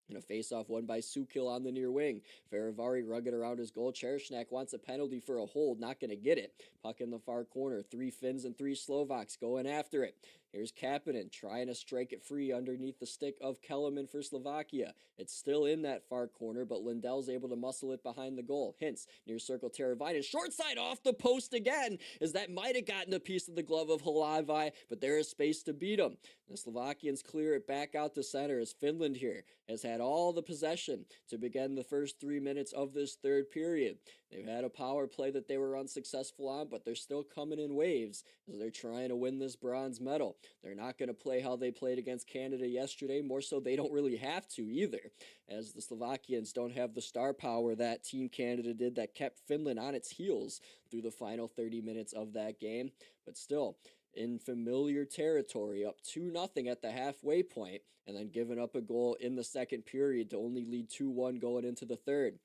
And a face-off won by Sukil on the near wing. Faravari rugged around his goal. Cherishnak wants a penalty for a hold, not going to get it. Puck in the far corner. 3 Finns and 3 Slovaks going after it. Here's Kapanen trying to strike it free underneath the stick of Kellerman for Slovakia. It's still in that far corner, but Lindell's able to muscle it behind the goal. Hintz, near circle, Teravainen. Short side off the post again, as that might have gotten a piece of the glove of Halavai, but there is space to beat him. The Slovakians clear it back out to center as Finland here has had all the possession to begin the first 3 minutes of this third period. They've had a power play that they were unsuccessful on, but they're still coming in waves as they're trying to win this bronze medal. They're not going to play how they played against Canada yesterday. More so, they don't really have to either, as the Slovakians don't have the star power that Team Canada did that kept Finland on its heels through the final 30 minutes of that game. But still, in familiar territory, up 2-0 at the halfway point, and then giving up a goal in the second period to only lead 2-1 going into the third.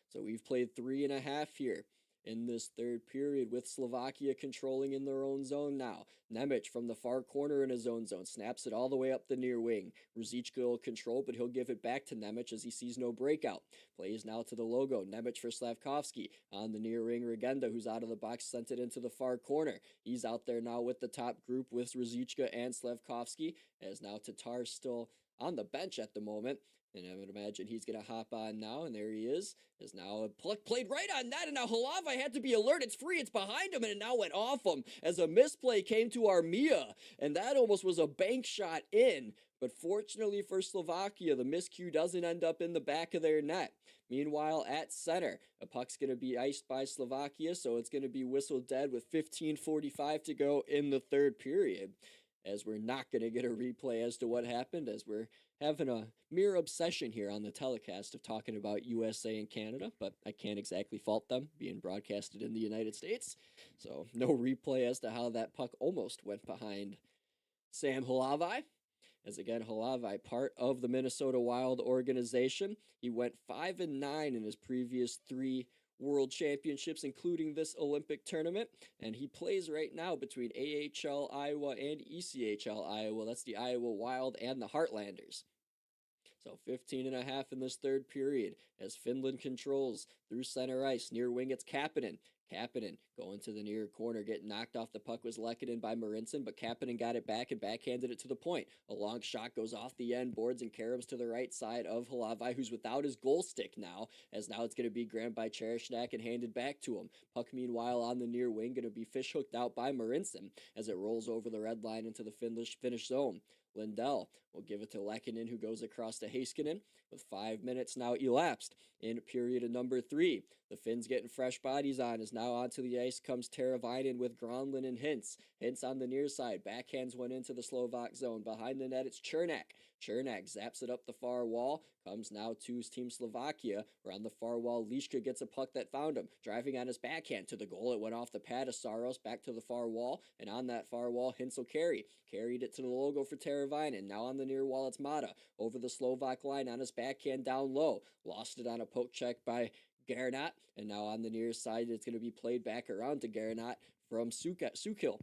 So we've played 3.5 here in this third period, with Slovakia controlling in their own zone now. Nemec from the far corner in his own zone snaps it all the way up the near wing. Ruzicka will control, but he'll give it back to Nemec as he sees no breakout. Plays now to the logo. Nemec for Slavkovsky. On the near wing, Regenda, who's out of the box, sent it into the far corner. He's out there now with the top group with Ruzicka and Slavkovsky, as now Tatar's still on the bench at the moment. And I would imagine he's going to hop on now, and there he is. Is now a puck played right on that, and now Halavai had to be alert. It's free, it's behind him, and it now went off him as a misplay came to Armia, and that almost was a bank shot in. But fortunately for Slovakia, the miscue doesn't end up in the back of their net. Meanwhile, at center, a puck's going to be iced by Slovakia, so it's going to be whistled dead with 15:45 to go in the third period, as we're not going to get a replay as to what happened, as we're having a mere obsession here on the telecast of talking about USA and Canada, but I can't exactly fault them being broadcasted in the United States. So no replay as to how that puck almost went behind Sam Halavai. As again, Halavai, part of the Minnesota Wild organization. He went 5-9 in his previous 3 World Championships, including this Olympic tournament, and he plays right now between AHL Iowa and ECHL Iowa. That's the Iowa Wild and the Heartlanders. So 15.5 in this third period as Finland controls through center ice. Near wing, it's Kapanen. Kapanen going to the near corner, getting knocked off the puck was Lehkonen by Marinson, but Kapanen got it back and backhanded it to the point. A long shot goes off the end, boards and caroms to the right side of Halavai, who's without his goal stick now, as now it's going to be grabbed by Cherishnak and handed back to him. Puck, meanwhile, on the near wing, going to be fish hooked out by Marinson as it rolls over the red line into the Finnish zone. Lindell will give it to Lehkonen, who goes across to Heiskanen with 5 minutes now elapsed in period of number 3. The Finns getting fresh bodies on as now onto the ice comes Teravainen with Granlund and Hintz. Hintz on the near side, backhands one into the Slovak zone. Behind the net, it's Chernak. Chernak zaps it up the far wall, comes now to Team Slovakia. Around the far wall, Lishka gets a puck that found him. Driving on his backhand to the goal, it went off the pad of Saros, back to the far wall, and on that far wall, Hintz will carry. Carried it to the logo for Teravainen. Now on the near wall, it's Mata. Over the Slovak line on his backhand down low. Lost it on a poke check by Garnot, and now on the near side, it's going to be played back around to Garnot from Sukil.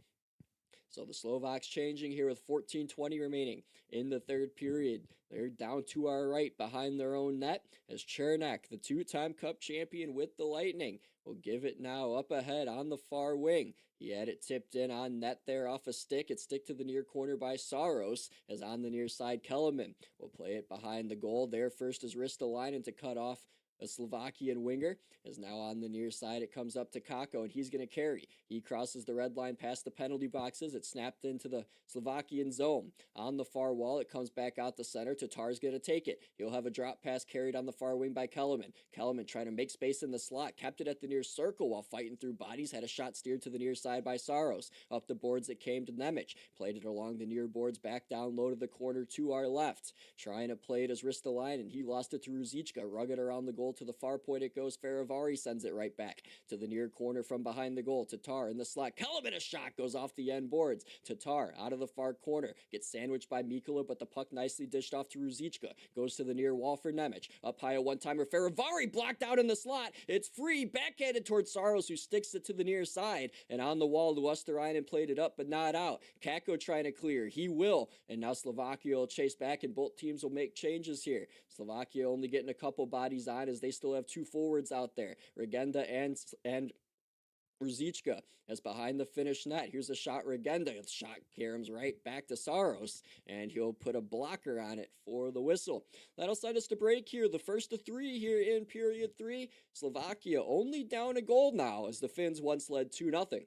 So the Slovaks changing here with 14:20 remaining in the third period. They're down to our right behind their own net as Chernak, the 2-time Cup champion with the Lightning, will give it now up ahead on the far wing. He had it tipped in on net there off a stick. It's stick to the near corner by Saros, as on the near side Kellerman will play it behind the goal. There first is Ristolainen to cut off a Slovakian winger, is now on the near side. It comes up to Kako, and he's going to carry. He crosses the red line past the penalty boxes. It's snapped into the Slovakian zone. On the far wall, it comes back out the center. Tatar's going to take it. He'll have a drop pass carried on the far wing by Kellerman. Kellerman trying to make space in the slot, kept it at the near circle while fighting through bodies. Had a shot steered to the near side by Saros. Up the boards it came to Nemec. Played it along the near boards, back down low to the corner to our left. Trying to play it as Ristolainen. He lost it to Ruzicka. Rugged around the goal to the far point it goes. Faravari sends it right back to the near corner from behind the goal. Tatar in the slot. Kellerman, a shot goes off the end boards. Tatar out of the far corner. Gets sandwiched by Mikula, but the puck nicely dished off to Ruzicka. Goes to the near wall for Nemec. Up high a one-timer. Faravari blocked out in the slot. It's free. Backhanded towards Saros, who sticks it to the near side. And on the wall, Luosterainen played it up, but not out. Kako trying to clear. He will. And now Slovakia will chase back, and both teams will make changes here. Slovakia only getting a couple bodies on, as they still have two forwards out there. Regenda and Ruzicka as behind the Finnish net. Here's a shot. Regenda. The shot caroms right back to Saros, and he'll put a blocker on it for the whistle. That'll send us to break here. The first of three here in period 3. Slovakia only down a goal now, as the Finns once led 2-0.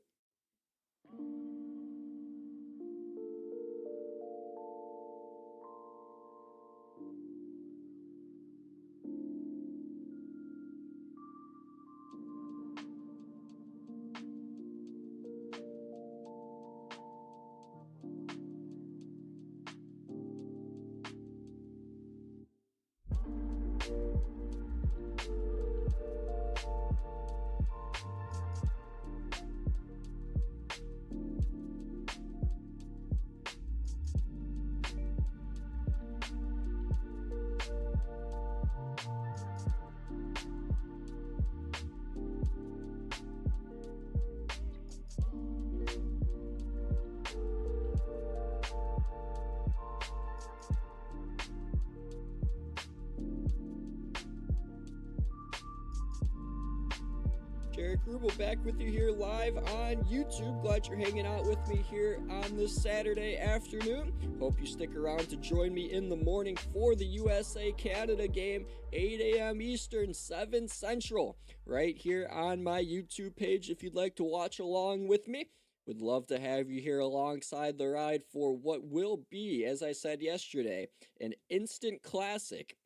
Jaric Rubel back with you here live on YouTube. Glad you're hanging out with me here on this Saturday afternoon. Hope you stick around to join me in the morning for the USA-Canada game, 8 a.m. Eastern, 7 Central, right here on my YouTube page if you'd like to watch along with me. Would love to have you here alongside the ride for what will be, as I said yesterday, an instant classic,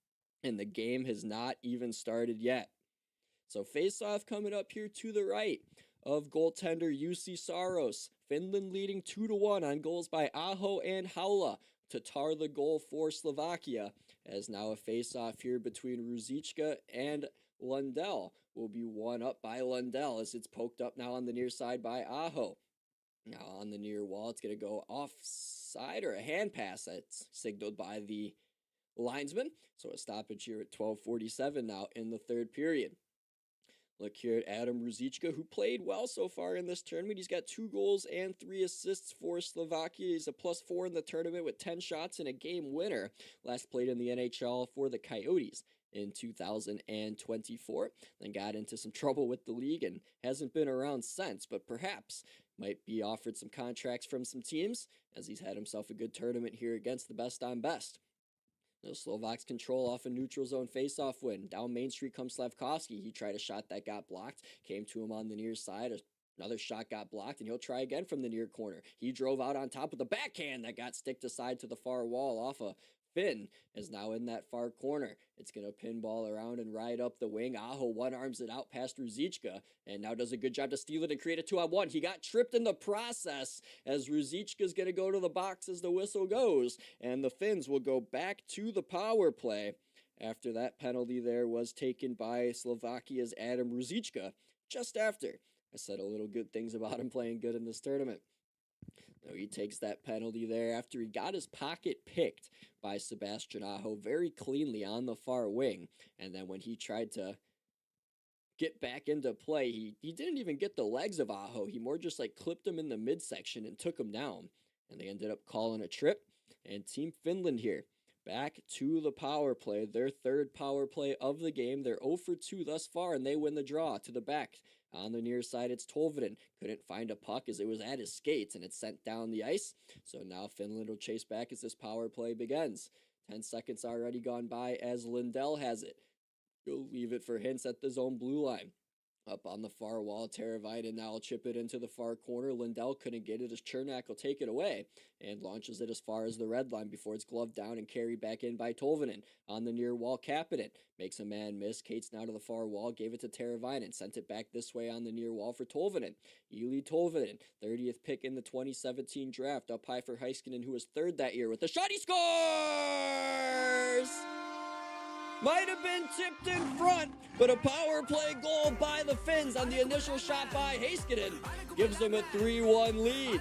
and the game has not even started yet. So face-off coming up here to the right of goaltender Jussi Saros. Finland leading 2-1 on goals by Aho and Haula. Tatar the goal for Slovakia, as now a face-off here between Ruzicka and Lundell will be won up by Lundell, as it's poked up now on the near side by Aho. Now on the near wall, it's going to go offside, or a hand pass that's signaled by the linesman. So a stoppage here at 12:47 now in the third period. Look here at Adam Ruzicka, who played well so far in this tournament. He's got 2 goals and 3 assists for Slovakia. He's a +4 in the tournament with 10 shots and a game winner. Last played in the NHL for the Coyotes in 2024. Then got into some trouble with the league and hasn't been around since, but perhaps might be offered some contracts from some teams, as he's had himself a good tournament here against the best on best. The Slovaks control off a neutral zone faceoff win. Down Main Street comes Slavkovsky. He tried a shot that got blocked. Came to him on the near side. Another shot got blocked, and he'll try again from the near corner. He drove out on top of the backhand that got sticked aside to the far wall off a Finn, is now in that far corner. It's going to pinball around and ride up the wing. Aho one-arms it out past Ruzicka, and now does a good job to steal it and create a 2-on-1. He got tripped in the process, as Ruzicka's going to go to the box as the whistle goes, and the Finns will go back to the power play after that penalty there was taken by Slovakia's Adam Ruzicka just after I said a little good things about him playing good in this tournament. No, he takes that penalty there after he got his pocket picked by Sebastian Aho very cleanly on the far wing. And then when he tried to get back into play, he didn't even get the legs of Aho. He more just like clipped him in the midsection and took him down. And they ended up calling a trip. And Team Finland here, back to the power play, their third power play of the game. They're 0 for 2 thus far, and they win the draw to the back On the near side, it's Tolvanen. Couldn't find a puck as it was at his skates and it's sent down the ice. So now Finland will chase back as this power play begins. 10 seconds already gone by as Lindell has it. He'll leave it for Hintz at the zone blue line. Up on the far wall, Teravainen now will chip it into the far corner. Lindell couldn't get it as Chernak will take it away and launches it as far as the red line before it's gloved down and carried back in by Tolvanen. On the near wall, Kapanen makes a man miss. Cates now to the far wall, gave it to Teravainen, sent it back this way on the near wall for Tolvanen. Eeli Tolvanen, 30th pick in the 2017 draft, up high for Heiskanen, who was third that year with the shot. He scores! Might have been tipped in front, but a power play goal by the Finns on the initial shot by Heiskanen gives them a 3-1 lead.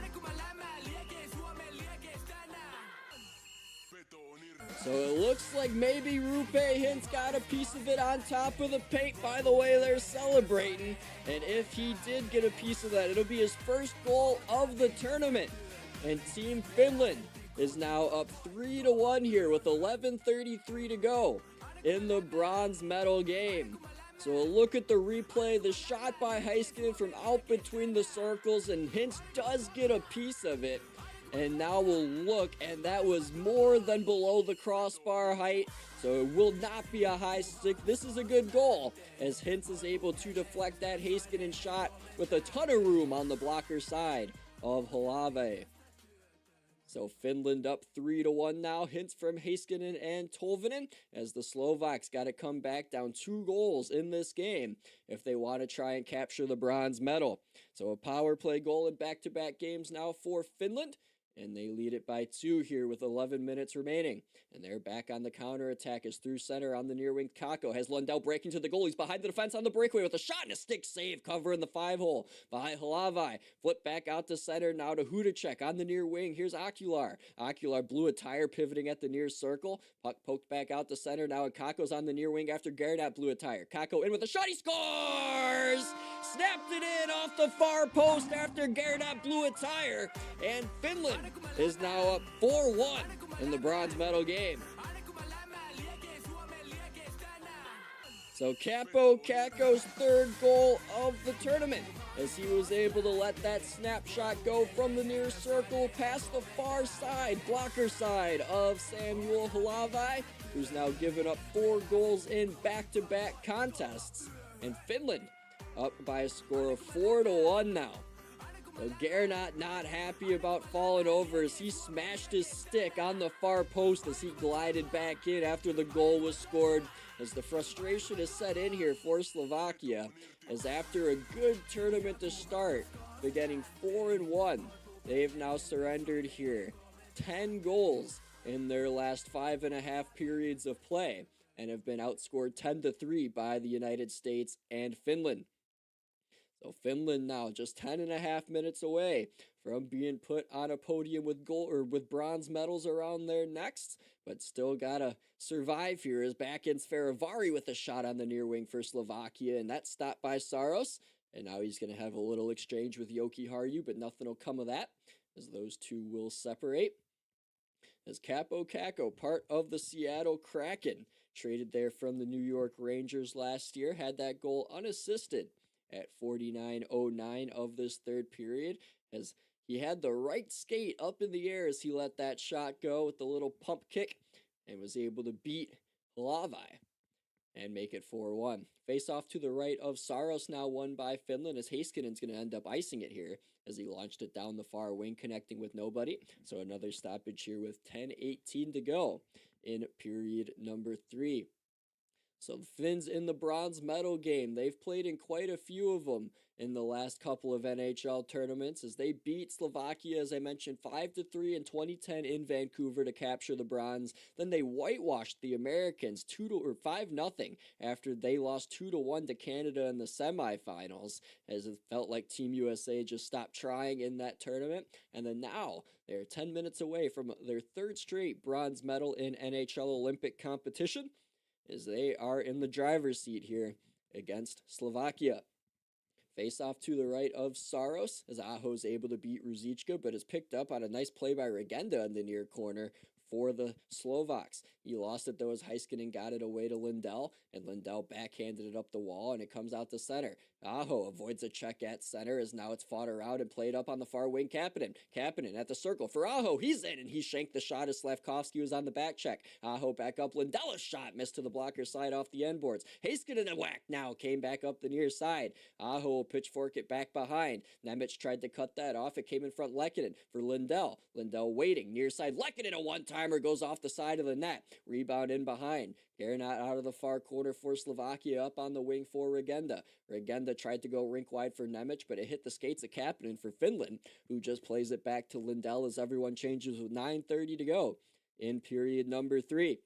So it looks like maybe Roope Hintz got a piece of it on top of the paint by the way they're celebrating. And if he did get a piece of that, it'll be his first goal of the tournament. And Team Finland is now up 3-1 here with 11:33 to go in the bronze medal game. So a look at the replay, the shot by Heiskanen from out between the circles, and Hintz does get a piece of it. And now we'll look, and that was more than below the crossbar height, so it will not be a high stick. This is a good goal, as Hintz is able to deflect that Heiskanen shot with a ton of room on the blocker side of Halave. So Finland up 3-1 now. Hints from Heiskanen and Tolvanen as the Slovaks got to come back down 2 goals in this game if they want to try and capture the bronze medal. So a power play goal in back-to-back games now for Finland. And they lead it by 2 here with 11 minutes remaining. And they're back on the counterattack as through center on the near wing. Kakko has Lundell breaking to the goal. He's behind the defense on the breakaway with a shot and a stick save covering the 5-hole by Halavai. Flip back out to center now to Hudacek on the near wing. Here's Okular. Okular blew a tire pivoting at the near circle. Puck poked back out to center now, and Kakko's on the near wing after Garnett blew a tire. Kakko in with a shot. He scores! Snapped it in off the far post after Garnett blew a tire. And Finland is now up 4-1 in the bronze medal game. So Kakko's third goal of the tournament as he was able to let that snapshot go from the near circle past the far side, blocker side of Samuel Halavai, who's now given up 4 goals in back-to-back contests. And Finland up by a score of 4-1 now. So Garnett not happy about falling over as he smashed his stick on the far post as he glided back in after the goal was scored, as the frustration is set in here for Slovakia, as after a good tournament to start, beginning 4-1, they've now surrendered here 10 goals in their last 5.5 periods of play and have been outscored 10-3 by the United States and Finland. So Finland now just 10.5 minutes away from being put on a podium with with bronze medals around their necks, but still gotta survive here as back ends Ferivari with a shot on the near wing for Slovakia, and that's stopped by Saros. And now he's gonna have a little exchange with Yoki Haru, but nothing will come of that as those two will separate. As Kaapo Kakko, part of the Seattle Kraken, traded there from the New York Rangers last year, had that goal unassisted at 49:09 of this third period, as he had the right skate up in the air as he let that shot go with the little pump kick and was able to beat Halavai and make it 4-1. Face off to the right of Saros, now won by Finland, as Heiskanen's going to end up icing it here as he launched it down the far wing, connecting with nobody. So another stoppage here with 10:18 to go in period number 3. So the Finns in the bronze medal game, they've played in quite a few of them in the last couple of NHL tournaments as they beat Slovakia, as I mentioned, 5-3 in 2010 in Vancouver to capture the bronze. Then they whitewashed the Americans 5-0 after they lost 2-1 to Canada in the semifinals, as it felt like Team USA just stopped trying in that tournament. And then now they're 10 minutes away from their 3rd straight bronze medal in NHL Olympic competition, as they are in the driver's seat here against Slovakia. Face off to the right of Saros, as Aho's able to beat Ruzicka, but is picked up on a nice play by Regenda in the near corner for the Slovaks. He lost it though as Heiskanen got it away to Lindell, and Lindell backhanded it up the wall, and it comes out to center. Aho avoids a check at center as now it's fought around and played up on the far wing. Kapanen at the circle for Aho. He's in, and he shanked the shot as Slavkovsky was on the back check. Aho back up. Lindella's shot missed to the blocker side off the end boards. Heiskanen whack now came back up the near side. Aho will pitchfork it back behind. Nemec tried to cut that off. It came in front Lehkonen for Lindell. Lindell waiting near side. Lehkonen a one-timer goes off the side of the net. Rebound in behind. Garanat out of the far corner for Slovakia up on the wing for Regenda. Regenda tried to go rink wide for Nemec, but it hit the skates of Kapanen for Finland, who just plays it back to Lindell as everyone changes with 9:30 to go in period number 3.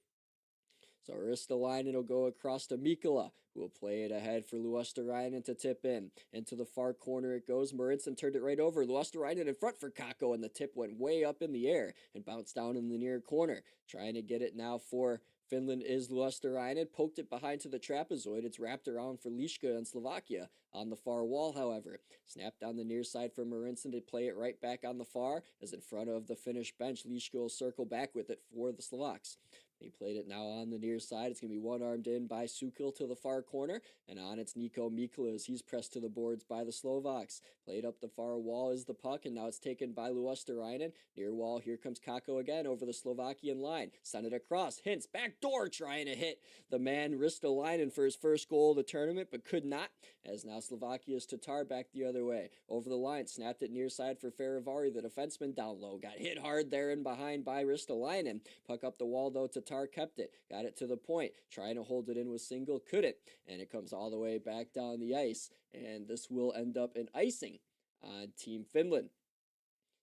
So Ristolainen will go across to Mikkola, who will play it ahead for Luosterainen to tip in. Into the far corner it goes. Marincin turned it right over. Luosterainen in front for Kakko, and the tip went way up in the air and bounced down in the near corner. Trying to get it now for Finland is Luosterainen. Poked it behind to the trapezoid. It's wrapped around for Liška and Slovakia. On the far wall, however, snapped down the near side for Marincin to play it right back on the far, as in front of the Finnish bench. Liška will circle back with it for the Slovaks. He played it now on the near side. It's going to be one-armed in by Sukil to the far corner, and on it's Nico Mikkola as he's pressed to the boards by the Slovaks. Played up the far wall is the puck, and now it's taken by Luosterainen. Near wall, here comes Kakko again over the Slovakian line. Send it across. Hintz, back door, trying to hit the man Ristolainen for his first goal of the tournament, but could not, as now Slovakia's Tatar back the other way. Over the line, snapped it near side for Ferivari, the defenseman down low. Got hit hard there and behind by Ristolainen. Puck up the wall, though, Tatar kept it, got it to the point, trying to hold it in with single, couldn't, and it comes all the way back down the ice, and this will end up in icing on Team Finland.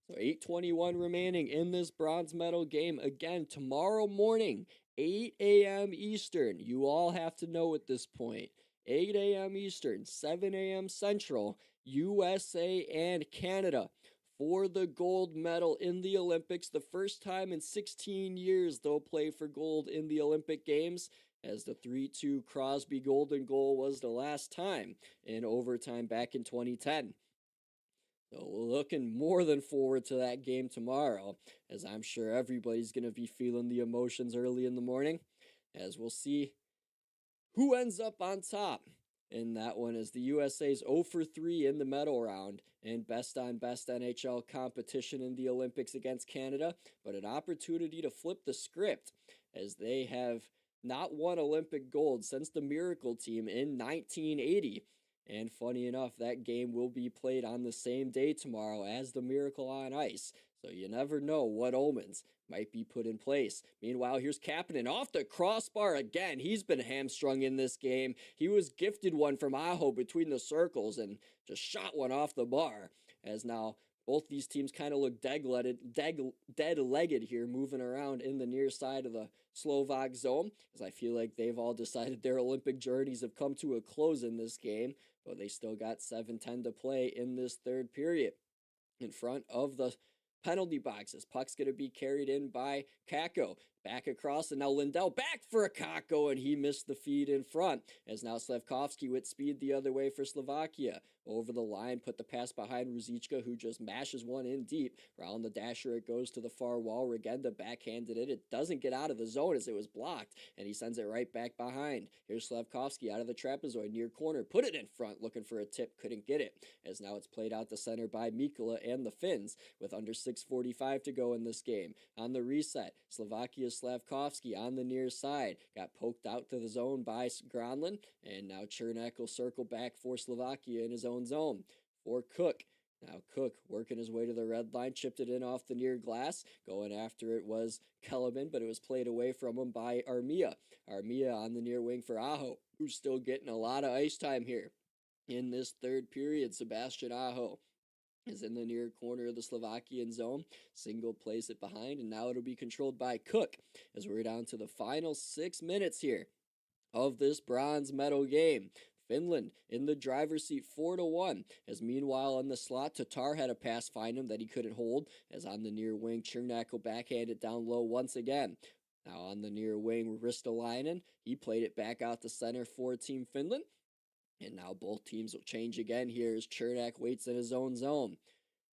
So 8:21 remaining in this bronze medal game. Again, tomorrow morning, 8 a.m. Eastern. You all have to know at this point. 8 a.m. Eastern, 7 a.m. Central, USA and Canada for the gold medal in the Olympics. The first time in 16 years they'll play for gold in the Olympic Games, as the 3-2 Crosby golden goal was the last time in overtime back in 2010. So we're looking more than forward to that game tomorrow, as I'm sure everybody's going to be feeling the emotions early in the morning, as we'll see who ends up on top in that one, as the USA's 0 for 3 in the medal round and best on best NHL competition in the Olympics against Canada, but an opportunity to flip the script, as they have not won Olympic gold since the Miracle Team in 1980. And funny enough, that game will be played on the same day tomorrow as the Miracle on Ice. So you never know what omens might be put in place. Meanwhile, here's Kapanen off the crossbar again. He's been hamstrung in this game. He was gifted one from Aho between the circles and just shot one off the bar. As now both these teams kind of look dead-legged here, moving around in the near side of the Slovak zone, as I feel like they've all decided their Olympic journeys have come to a close in this game, but they still got 7:10 to play in this third period. In front of the penalty boxes, puck's going to be carried in by Kakko. Back across, and now Lindell back for a Kakko, and he missed the feed in front, as now Slavkovsky with speed the other way for Slovakia. Over the line, put the pass behind Ruzicka, who just mashes one in deep. Round the dasher, it goes to the far wall. Regenda backhanded it. It doesn't get out of the zone as it was blocked, and he sends it right back behind. Here's Slavkovsky out of the trapezoid, near corner. Put it in front, looking for a tip. Couldn't get it, as now it's played out the center by Mikkola and the Finns, with under 6:45 to go in this game. On the reset, Slovakia Slavkovsky on the near side. Got poked out to the zone by Granlund, and now Chernak will circle back for Slovakia in his own zone for Cook. Now Cook working his way to the red line, chipped it in off the near glass. Going after it was Kellerman, but it was played away from him by Armia. Armia on the near wing for Aho, who's still getting a lot of ice time here in this third period. Sebastian Aho is in the near corner of the Slovakian zone. Single plays it behind, and now it'll be controlled by Cook, as we're down to the final 6 minutes here of this bronze medal game. Finland in the driver's seat 4-1, as meanwhile on the slot, Tatar had a pass find him that he couldn't hold, as on the near wing, Chernak will backhand it down low once again. Now on the near wing, Ristolainen, he played it back out to center for Team Finland. And now both teams will change again here as Chernak waits in his own zone.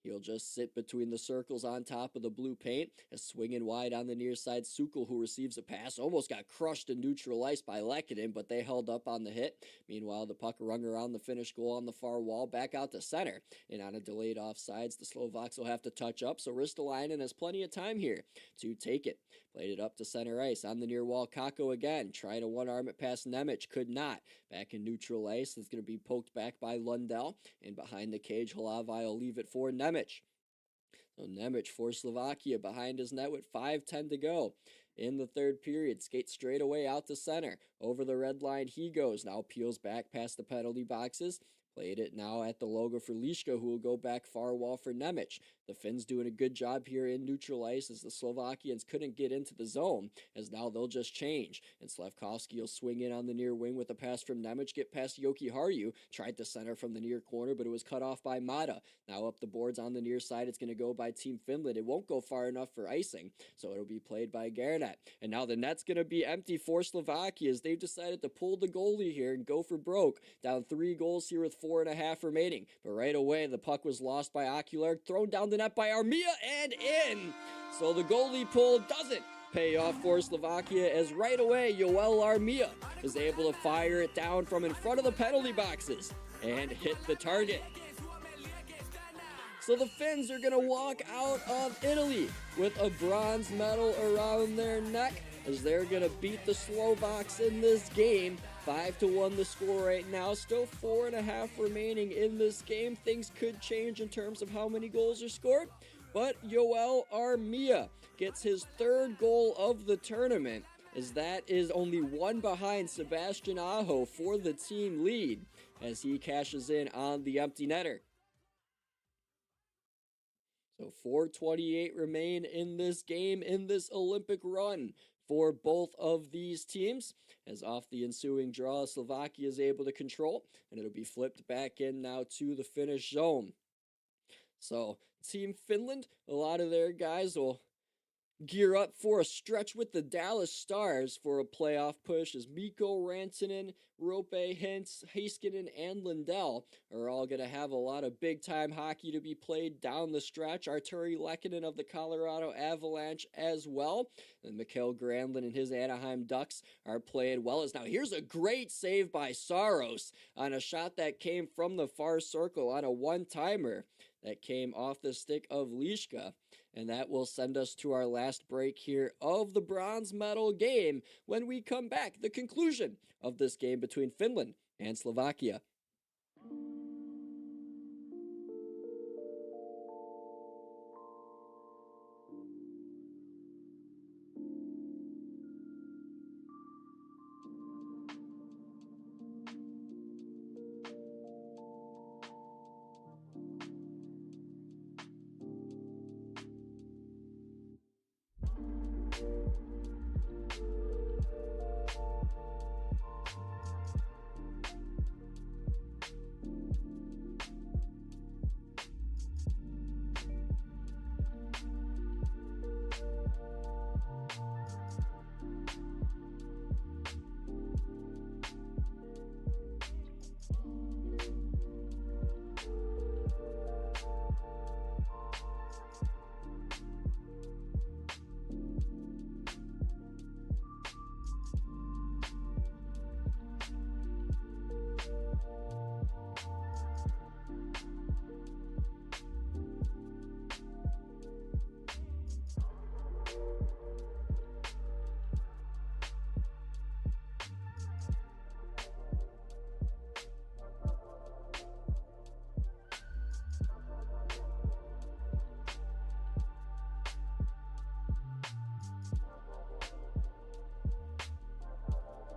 He'll just sit between the circles on top of the blue paint. As swinging wide on the near side, Sukal, who receives a pass, almost got crushed in neutral ice by Lehkonen, but they held up on the hit. Meanwhile, the puck rung around the finish goal on the far wall, back out to center. And on a delayed offsides, the Slovaks will have to touch up, so Ristolainen has plenty of time here to take it. Played it up to center ice. On the near wall, Kakko again. Tried to one-arm it past Nemec. Could not. Back in neutral ice. It's going to be poked back by Lundell. And behind the cage, Hlavai will leave it for Nemec. So Nemec for Slovakia behind his net with 5:10 to go. In the third period, skates straight away out to center. Over the red line he goes. Now peels back past the penalty boxes. Played it now at the logo for Liška, who will go back far wall for Nemec. The Finns doing a good job here in neutral ice as the Slovakians couldn't get into the zone, as now they'll just change. And Slavkovsky will swing in on the near wing with a pass from Nemec, get past Joki Harju. Tried to center from the near corner, but it was cut off by Mata. Now up the boards on the near side, it's going to go by Team Finland. It won't go far enough for icing, so it'll be played by Garnett. And now the net's going to be empty for Slovakia as they've decided to pull the goalie here and go for broke. Down 3 goals here with 4.5 remaining. But right away, the puck was lost by Ocular, thrown down the net by Armia and in. So the goalie pull doesn't pay off for Slovakia as right away, Joel Armia is able to fire it down from in front of the penalty boxes and hit the target. So the Finns are going to walk out of Italy with a bronze medal around their neck as they're going to beat the Slovaks in this game. 5-1 the score right now. Still 4.5 remaining in this game. Things could change in terms of how many goals are scored. But Joel Armia gets his 3rd goal of the tournament, as that is only 1 behind Sebastian Aho for the team lead as he cashes in on the empty netter. So 4:28 remain in this game, in this Olympic run for both of these teams, as off the ensuing draw, Slovakia is able to control, and it'll be flipped back in now to the Finnish zone. So Team Finland, a lot of their guys will gear up for a stretch with the Dallas Stars for a playoff push as Mikko Rantanen, Rope Hintz, Heiskanen, and Lundell are all going to have a lot of big-time hockey to be played down the stretch. Arturi Lehkonen of the Colorado Avalanche as well. And Mikael Granlund and his Anaheim Ducks are playing well. As now here's a great save by Saros on a shot that came from the far circle on a one-timer that came off the stick of Liška. And that will send us to our last break here of the bronze medal game. When we come back, the conclusion of this game between Finland and Slovakia.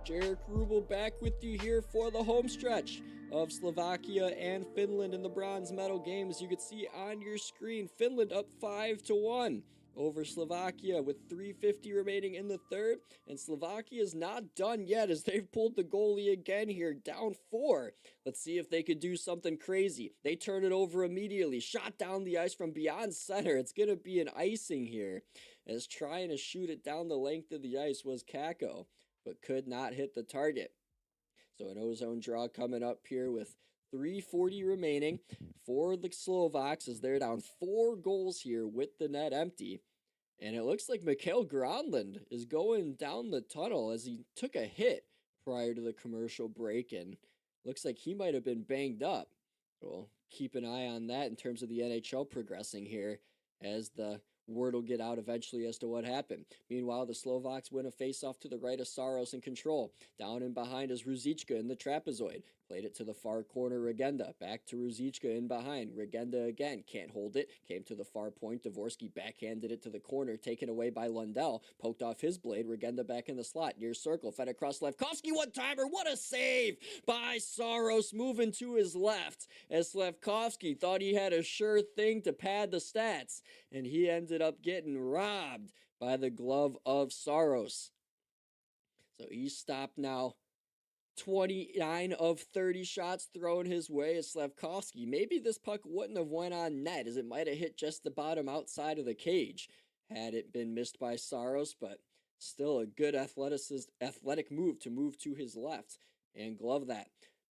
Jaric Rubel back with you here for the home stretch of Slovakia and Finland in the bronze medal game. As you can see on your screen, Finland up 5-1 over Slovakia with 3:50 remaining in the third, and Slovakia is not done yet as they've pulled the goalie again here, down 4. Let's see if they could do something crazy. They turn it over immediately, shot down the ice from beyond center. It's going to be an icing here, as trying to shoot it down the length of the ice was Kakko, but could not hit the target. So an ozone draw coming up here with 3:40 remaining for the Slovaks as they're down 4 goals here with the net empty. And it looks like Mikael Granlund is going down the tunnel as he took a hit prior to the commercial break, and looks like he might have been banged up. We'll keep an eye on that in terms of the NHL progressing here as the word will get out eventually as to what happened. Meanwhile, the Slovaks win a faceoff to the right of Saros in control. Down and behind is Ruzicka in the trapezoid. Played it to the far corner, Regenda. Back to Ruzicka in behind. Regenda again. Can't hold it. Came to the far point. Dvorsky backhanded it to the corner. Taken away by Lundell. Poked off his blade. Regenda back in the slot. Near circle. Fed across Slafkovsky. One-timer. What a save by Saros. Moving to his left as Slafkovsky thought he had a sure thing to pad the stats. And he ended up getting robbed by the glove of Saros. So he's stopped now. 29 of 30 shots thrown his way as Slafkovsky. Maybe this puck wouldn't have went on net as it might have hit just the bottom outside of the cage had it been missed by Saros, but still a good athletic move to his left and glove that.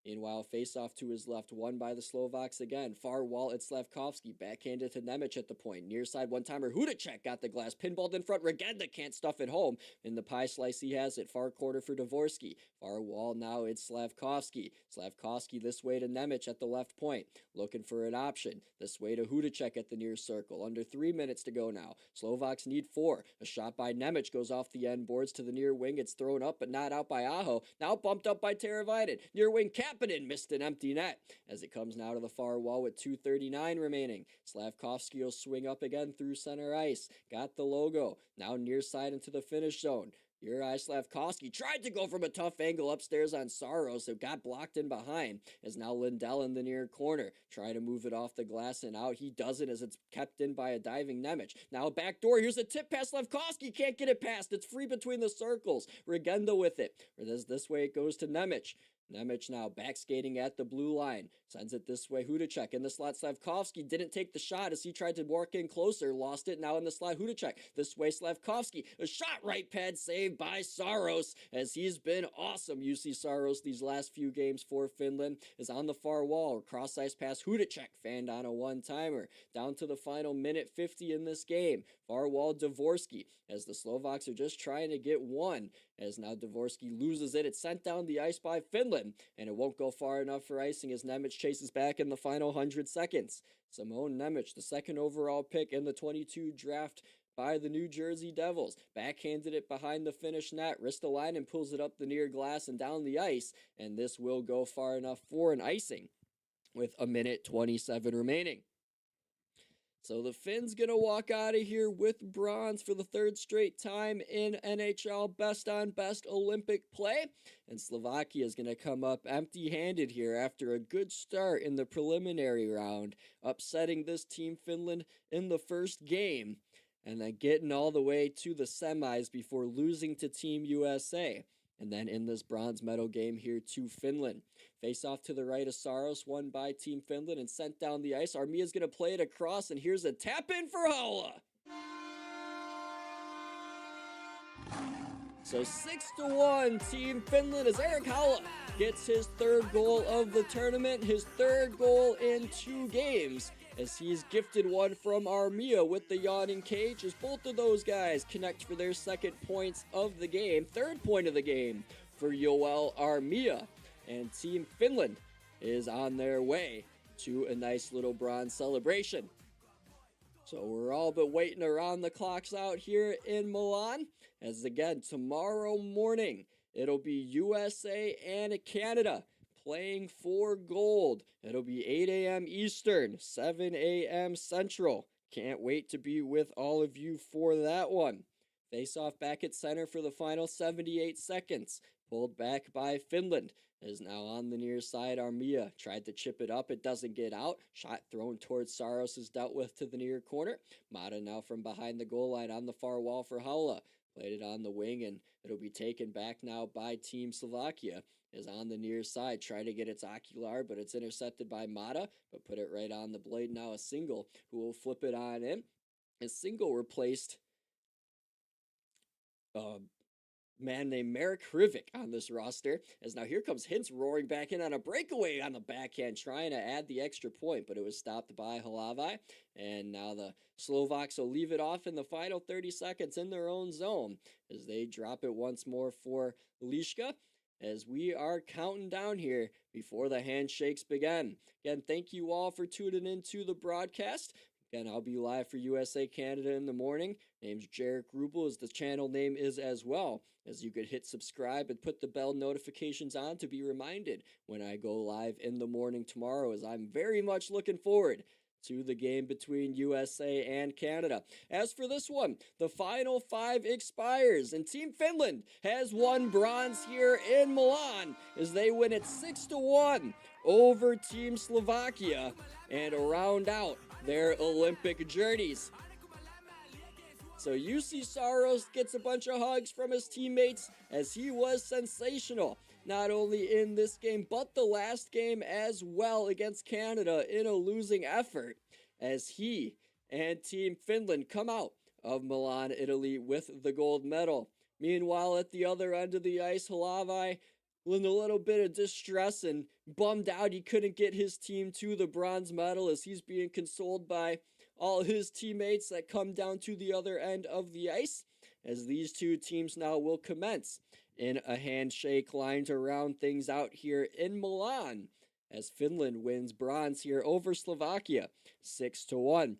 Meanwhile, face-off to his left, won by the Slovaks again. Far wall at Slafkovsky, backhanded to Nemec at the point. Near side one-timer, Hudacek got the glass, pinballed in front, Regenda can't stuff it home. In the pie slice he has it, far quarter for Dvorsky. Far wall now it's Slafkovsky. Slafkovsky this way to Nemec at the left point, looking for an option. This way to Hudacek at the near circle. Under 3 minutes to go now. Slovaks need 4. A shot by Nemec goes off the end boards to the near wing. It's thrown up but not out by Aho. Now bumped up by Teravainen. Near wing Kapanen missed an empty net as it comes now to the far wall with 2:39 remaining. Slafkovsky will swing up again through center ice. Got the logo. Now near side into the finish zone. Juraj Slafkovsky tried to go from a tough angle upstairs on Saros. It got blocked in behind as now Lindell in the near corner. Try to move it off the glass and out. He doesn't as it's kept in by a diving Nemec. Now back door. Here's a tip pass. Slafkovsky can't get it past. It's free between the circles. Regenda with it. This way it goes to Nemec. Nemec now back skating at the blue line. Sends it this way. Hudacek in the slot. Slafkovsky didn't take the shot as he tried to work in closer. Lost it now in the slot. Hudacek this way. Slafkovsky. A shot right pad saved by Saros as he's been awesome. You see Saros these last few games for Finland is on the far wall. Cross ice pass. Hudacek fanned on a one-timer. Down to the final minute 50 in this game. Far wall Dvorsky as the Slovaks are just trying to get one as now Dvorsky loses it. It's sent down the ice by Finland, and it won't go far enough for icing as Nemec chases back in the final 100 seconds. Simon Nemec, the second overall pick in the 22 draft by the New Jersey Devils, backhanded it behind the Finnish net. Ristolainen pulls it up the near glass and down the ice, and this will go far enough for an icing with a minute 27 remaining. So the Finns going to walk out of here with bronze for the third straight time in NHL best on best Olympic play. And Slovakia is going to come up empty-handed here after a good start in the preliminary round, upsetting this team Finland in the first game, and then getting all the way to the semis before losing to Team USA. And then in this bronze medal game here to Finland. Face off to the right of Saros, won by Team Finland and sent down the ice. Armia's going to play it across, and here's a tap in for Haula. So 6-1 Team Finland as Erik Haula gets his third goal of the tournament, his third goal in 2 games. As he's gifted one from Armia with the yawning cage as both of those guys connect for their second points of the game. Third point of the game for Joel Armia. And Team Finland is on their way to a nice little bronze celebration. So we're all but waiting around the clocks out here in Milan. As again, tomorrow morning, it'll be USA and Canada playing for gold. It'll be 8 a.m. Eastern, 7 a.m. Central. Can't wait to be with all of you for that one. Face off back at center for the final 78 seconds. Pulled back by Finland. Is now on the near side. Armia tried to chip it up. It doesn't get out. Shot thrown towards Saros is dealt with to the near corner. Mata now from behind the goal line on the far wall for Haula. Played it on the wing, and it'll be taken back now by Team Slovakia. Is on the near side, trying to get its ocular, but it's intercepted by Mata, but put it right on the blade. Now a single who will flip it on in. A single replaced man named Marek Hrivik on this roster. As now here comes Hintz roaring back in on a breakaway on the backhand, trying to add the extra point, but it was stopped by Hlavy. And now the Slovaks will leave it off in the final 30 seconds in their own zone as they drop it once more for Lishka. As we are counting down here before the handshakes begin. Again, thank you all for tuning in to the broadcast. Again, I'll be live for USA Canada in the morning. Name's Jaric Rubel, as the channel name is as well. As you could hit subscribe and put the bell notifications on to be reminded when I go live in the morning tomorrow, as I'm very much looking forward to the game between USA and Canada. As for this one, the final 5 expires, and Team Finland has won bronze here in Milan as they win it 6-1 over Team Slovakia and round out their Olympic journeys. So UC Saros gets a bunch of hugs from his teammates as he was sensational, not only in this game, but the last game as well against Canada in a losing effort, as he and Team Finland come out of Milan, Italy with the gold medal. Meanwhile, at the other end of the ice, Hlavy in a little bit of distress and bummed out he couldn't get his team to the bronze medal, as he's being consoled by all his teammates that come down to the other end of the ice, as these two teams now will commence in a handshake line to round things out here in Milan, as Finland wins bronze here over Slovakia 6-1.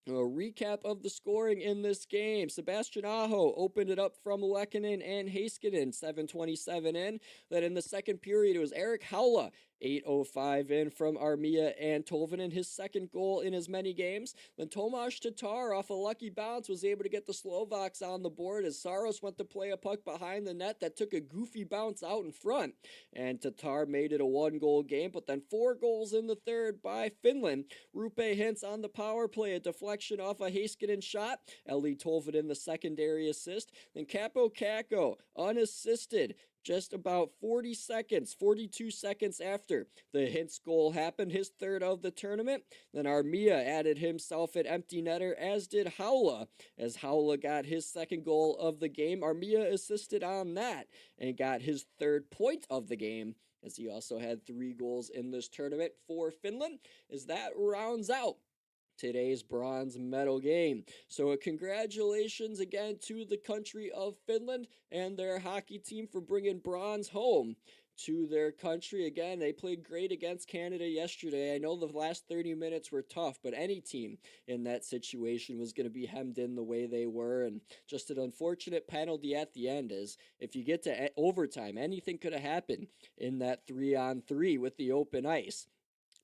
A recap of the scoring in this game. Sebastian Aho opened it up from Lehkonen and Heiskanen, 7:27 in. Then in the second period, it was Erik Haula, 8:05 in from Armia and Tolvanen, his second goal in as many games. Then Tomas Tatar, off a lucky bounce, was able to get the Slovaks on the board as Saros went to play a puck behind the net that took a goofy bounce out in front. And Tatar made it a 1-goal game, but then 4 goals in the third by Finland. Rupe Hintz on the power play, a deflection off a Heiskanen shot. Eli Tolvanen the secondary assist. Then Capo Kakko, unassisted, just about 42 seconds after the Hintz goal happened, his third of the tournament. Then Armia added himself an empty netter, as did Haula, as Haula got his second goal of the game. Armia assisted on that and got his third point of the game, as he also had 3 goals in this tournament for Finland, as that rounds out today's bronze medal game. So congratulations again to the country of Finland and their hockey team for bringing bronze home to their country. Again, they played great against Canada yesterday. I know the last 30 minutes were tough, but any team in that situation was going to be hemmed in the way they were. And just an unfortunate penalty at the end, is if you get to overtime, anything could have happened in that 3-on-3 with the open ice.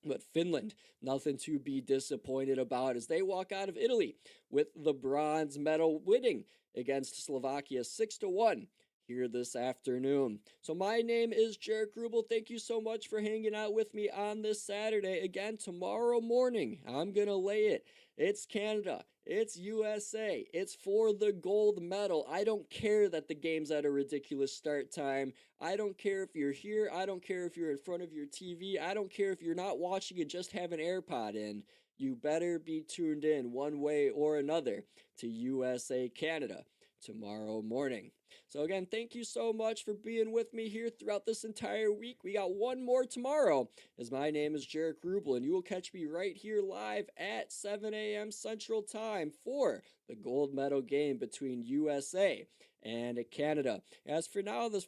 But Finland, nothing to be disappointed about, as they walk out of Italy with the bronze medal, winning against Slovakia 6-1 here this afternoon. So my name is Jaric Rubel. Thank you so much for hanging out with me on this Saturday. Again, tomorrow morning, I'm going to lay it. It's Canada. It's USA. It's for the gold medal. I don't care that the game's at a ridiculous start time. I don't care if you're here. I don't care if you're in front of your TV. I don't care if you're not watching and just have an AirPod in. You better be tuned in one way or another to USA Canada tomorrow morning. So again, thank you so much for being with me here throughout this entire week. We got one more tomorrow, as my name is Jaric Rubel, and you will catch me right here live at 7 a.m. Central Time for the gold medal game between USA and Canada. As for now, the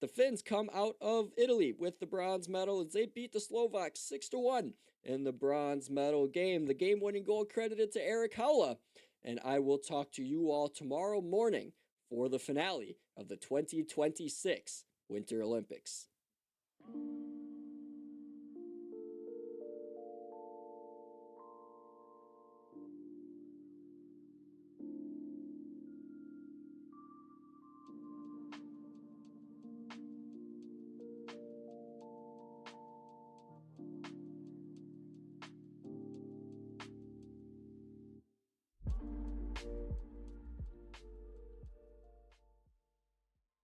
Finns come out of Italy with the bronze medal as they beat the Slovaks 6-1 in the bronze medal game. The game-winning goal credited to Erik Haula. And I will talk to you all tomorrow morning for the finale of the 2026 Winter Olympics.